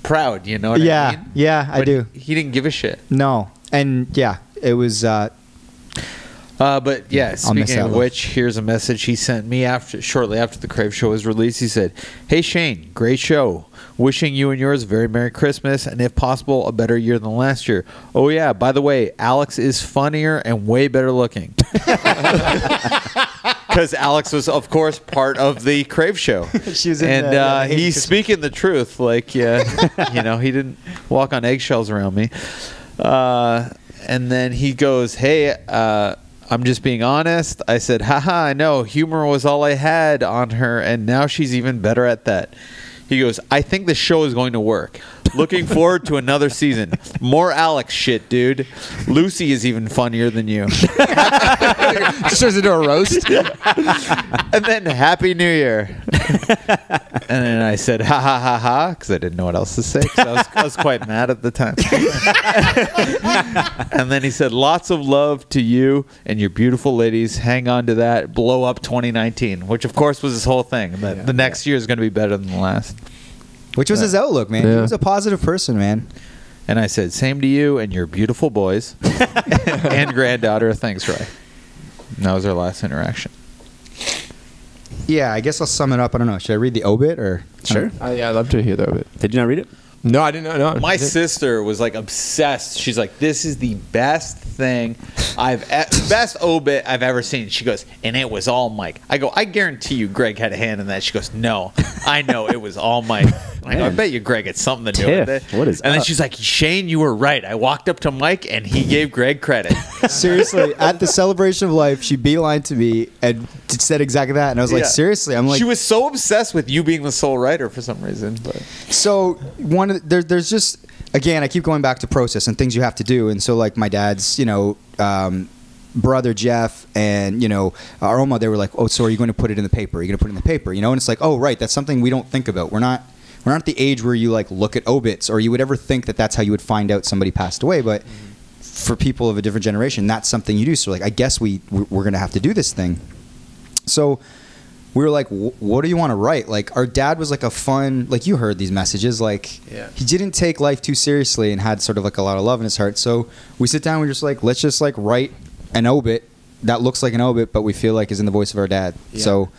proud. You know what I mean?
Yeah, I
But
do.
He didn't give a shit.
No, and yeah, it was.
But yeah,
I'll miss
speaking
that
of
look.
which, here's a message he sent me shortly after the Crave show was released. He said, "Hey Shane, great show. Wishing you and yours a very Merry Christmas, and if possible, a better year than last year. Oh yeah, by the way, Alex is funnier and way better looking." Because Alex was, of course, part of the Crave show.
She was in
and
the
he's speaking the truth. Like, you know, he didn't walk on eggshells around me. And then he goes, "Hey, I'm just being honest." I said, "Haha, I know. Humor was all I had on her, and now she's even better at that." He goes, "I think the show is going to work. Looking forward to another season. More Alex shit, dude. Lucy is even funnier than you."
Just turns into a roast.
And then Happy New Year. And then I said, "Ha ha ha ha," because I didn't know what else to say, because I was quite mad at the time. And then he said, "Lots of love to you and your beautiful ladies. Hang on to that. Blow up 2019," which of course was his whole thing. That the next year is going to be better than the last.
Which was his outlook, man.
Yeah.
He was a positive person, man.
And I said, "Same to you and your beautiful boys and granddaughter. Thanks, Roy." And that was our last interaction.
Yeah, I guess I'll sum it up. I don't know. Should I read the obit or?
Sure.
Yeah, I'd love to hear that bit.
Did you not read it?
No, I didn't know. No.
My sister was like obsessed. She's like, "This is the best thing best obit I've ever seen." She goes, "And it was all Mike." I go, "I guarantee you Greg had a hand in that." She goes, "No, I know it was all Mike." I go, "I bet you Greg had something to do with it."
What is
And then
up?
she's like, "Shane, you were right. I walked up to Mike and he gave Greg credit."
Seriously, at the celebration of life, she beelined to me and said exactly that. And I was like,
Yeah.
seriously? I'm like,
she was so obsessed with you being the sole writer for some reason. But
so there's just, again, I keep going back to process and things you have to do. And so like my dad's, you know, brother Jeff and, you know, our Oma, they were like, "Oh, so are you going to put it in the paper? Are you going to put it in the paper?" You know, and it's like, oh, right, that's something we don't think about. We're not at the age where you like look at obits or you would ever think that that's how you would find out somebody passed away. But for people of a different generation, that's something you do. So like, I guess we're going to have to do this thing. So we were like, what do you want to write? Like, our dad was like a fun, like you heard these messages, like he didn't take life too seriously and had sort of like a lot of love in his heart. So we sit down, we're just like, let's just like write an obit that looks like an obit, but we feel like is in the voice of our dad. Yeah. So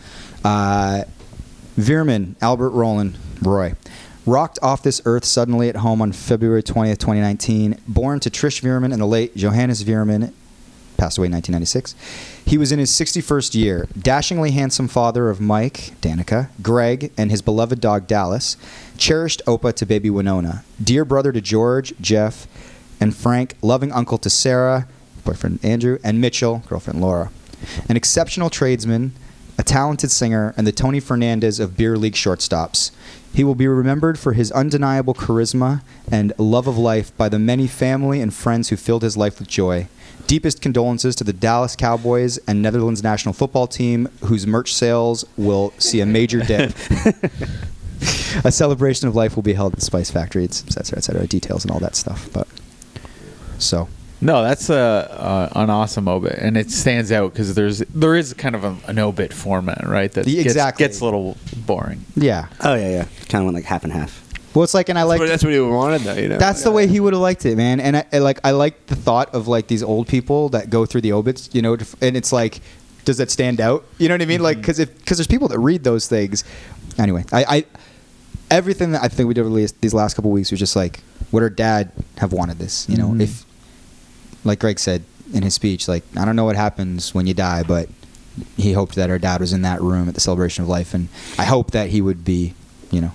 Veerman, Albert Roland, Roy. Rocked off this earth suddenly at home on February 20th, 2019. Born to Trish Veerman and the late Johannes Veerman, passed away in 1996. He was in his 61st year. Dashingly handsome father of Mike, Danica, Greg, and his beloved dog Dallas. Cherished Opa to baby Winona. Dear brother to George, Jeff, and Frank, loving uncle to Sarah, boyfriend Andrew, and Mitchell, girlfriend Laura. An exceptional tradesman, a talented singer, and the Tony Fernandez of beer league shortstops. He will be remembered for his undeniable charisma and love of life by the many family and friends who filled his life with joy. Deepest condolences to the Dallas Cowboys and Netherlands national football team, whose merch sales will see a major dip. A celebration of life will be held at the Spice Factory, etc., details and all that stuff. But so
No, that's an awesome obit, and it stands out because there is kind of an obit format, right? That gets a little boring.
Yeah.
Oh yeah. Kind of went like half and half.
Well, it's like, and I like
That's what he wanted, though. You know,
that's the way he would have liked it, man. And I like the thought of like these old people that go through the obits, you know, and it's like, does that stand out? You know what I mean? Like, because there's people that read those things. Anyway, I everything that I think we did release these last couple of weeks was just like, would our dad have wanted this? You know, if, like Greg said in his speech, like, I don't know what happens when you die, but he hoped that our dad was in that room at the celebration of life, and I hope that he would be, you know,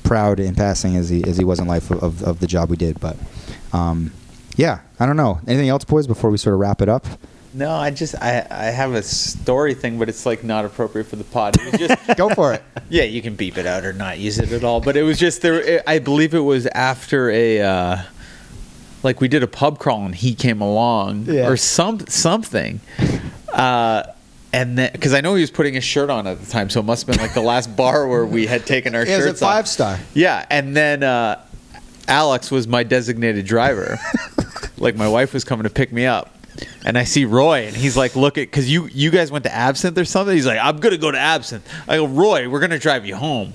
proud in passing as he was in life of the job we did. But yeah, I don't know. Anything else, boys, before we sort of wrap it up?
No, I have a story thing, but it's like not appropriate for the pod. It was just
Go for it.
Yeah, you can beep it out or not use it at all. But it was just there. I believe it was after a like we did a pub crawl and he came along or something. And then, because I know he was putting his shirt on at the time, so it must have been like the last bar where we had taken our shirts off.
It was a 5-star.
Yeah, and then Alex was my designated driver. Like my wife was coming to pick me up. And I see Roy, and he's like, look at, because you guys went to Absinthe or something. He's like, I'm going to go to Absinthe. I go, Roy, we're going to drive you home.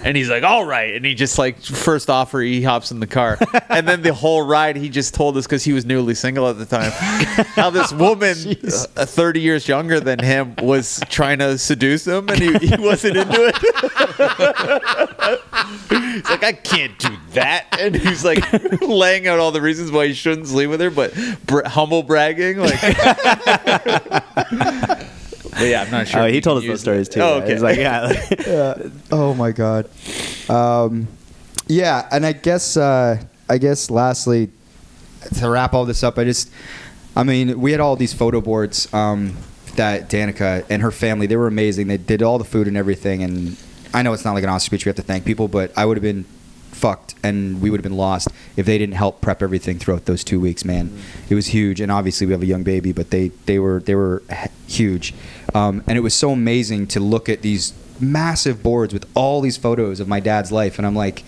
And he's like, all right. And he just like, first offer, he hops in the car. And then the whole ride, he just told us, because he was newly single at the time, how this woman, 30 years younger than him, was trying to seduce him, and he wasn't into it. He's like, I can't do that. And he's like laying out all the reasons why he shouldn't sleep with her, but humble bragging. Like, but yeah, I'm not sure.
Oh, he told us those stories too.
Oh, okay.
He's like, yeah.
Oh my God. Yeah, and I guess lastly, to wrap all this up, I mean, we had all these photo boards that Danica and her family, they were amazing. They did all the food and everything, and I know it's not like an Oscar speech, we have to thank people, but I would have been fucked and we would have been lost if they didn't help prep everything throughout those 2 weeks, man. It was huge, and obviously we have a young baby, but they were huge. And it was so amazing to look at these massive boards with all these photos of my dad's life, and I'm like,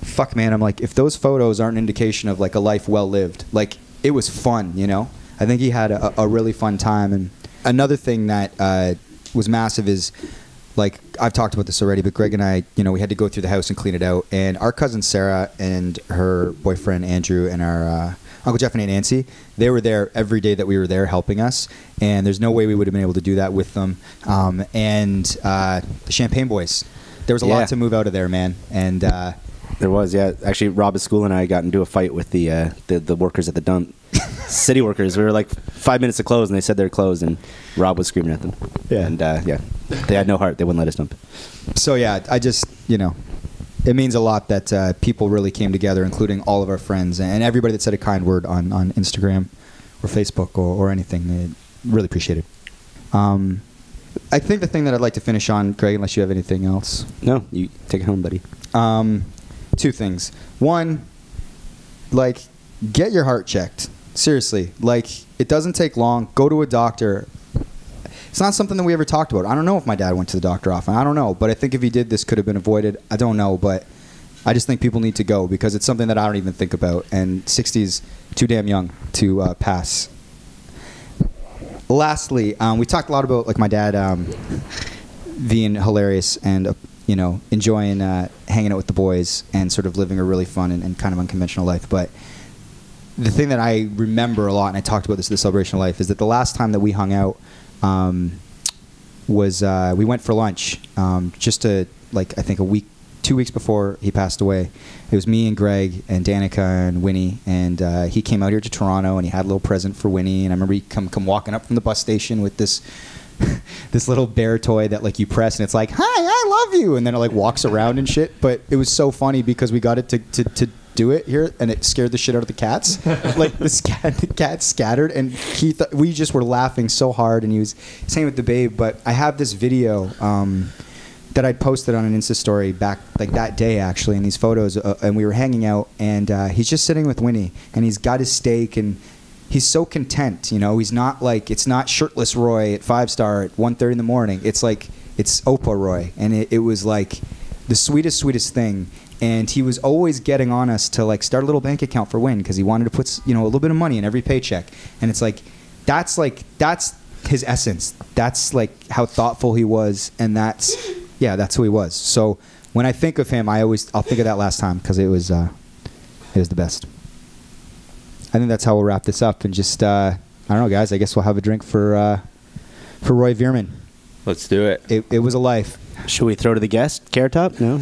fuck, man. I'm like, if those photos aren't an indication of like a life well lived, like, it was fun, you know. I think he had a really fun time. And another thing that was massive is, like, I've talked about this already, but Greg and I, you know, we had to go through the house and clean it out, and our cousin Sarah and her boyfriend Andrew and our Uncle Jeff and Aunt Nancy, they were there every day that we were there helping us, and there's no way we would have been able to do that with them. And the Champagne Boys, there was a lot to move out of there, man. And
there was, yeah. Actually, Rob at school and I got into a fight with the workers at the dump. City workers. We were like 5 minutes to close, and they said they're closed, and Rob was screaming at them. Yeah. And they had no heart. They wouldn't let us dump.
So yeah, I just, you know, it means a lot that people really came together, including all of our friends and everybody that said a kind word on Instagram or Facebook or anything. Really appreciate it. I think the thing that I'd like to finish on, Greg, unless you have anything else.
No, you take it home, buddy.
2 things. One, like, get your heart checked. Seriously, like, it doesn't take long. Go to a doctor. It's not something that we ever talked about. I don't know if my dad went to the doctor often. I don't know, but I think if he did, this could have been avoided. I don't know, but I just think people need to go because it's something that I don't even think about, and 60 is too damn young to pass. Lastly, we talked a lot about, like, my dad being hilarious and you know, enjoying hanging out with the boys and sort of living a really fun and kind of unconventional life. But the thing that I remember a lot, and I talked about this at the Celebration of Life, is that the last time that we hung out was we went for lunch just to, like, I think 2 weeks before he passed away. It was me and Greg and Danica and Winnie, and he came out here to Toronto, and he had a little present for Winnie, and I remember he come walking up from the bus station with this this little bear toy that, like, you press and it's like, hi, I love you, and then it, like, walks around and shit. But it was so funny because we got it to do it here, and it scared the shit out of the cats. Like the cats scattered, and we just were laughing so hard, and he was saying with the babe. But I have this video that I posted on an Insta story back like that day actually, and these photos, and we were hanging out, and he's just sitting with Winnie, and he's got his steak, and he's so content, you know. He's not like, it's not shirtless Roy at 5 Star at 1:30 in the morning. It's like, it's Oprah Roy, and it was like the sweetest thing. And he was always getting on us to like start a little bank account for Win, because he wanted to put, you know, a little bit of money in every paycheck. And it's like that's his essence. That's like how thoughtful he was, and that's who he was. So when I think of him, I'll think of that last time, because it was the best. I think that's how we'll wrap this up, and just I don't know, guys. I guess we'll have a drink for Roy Veerman.
Let's do it.
It was a life.
Should we throw to the guest? Carrot Top? No.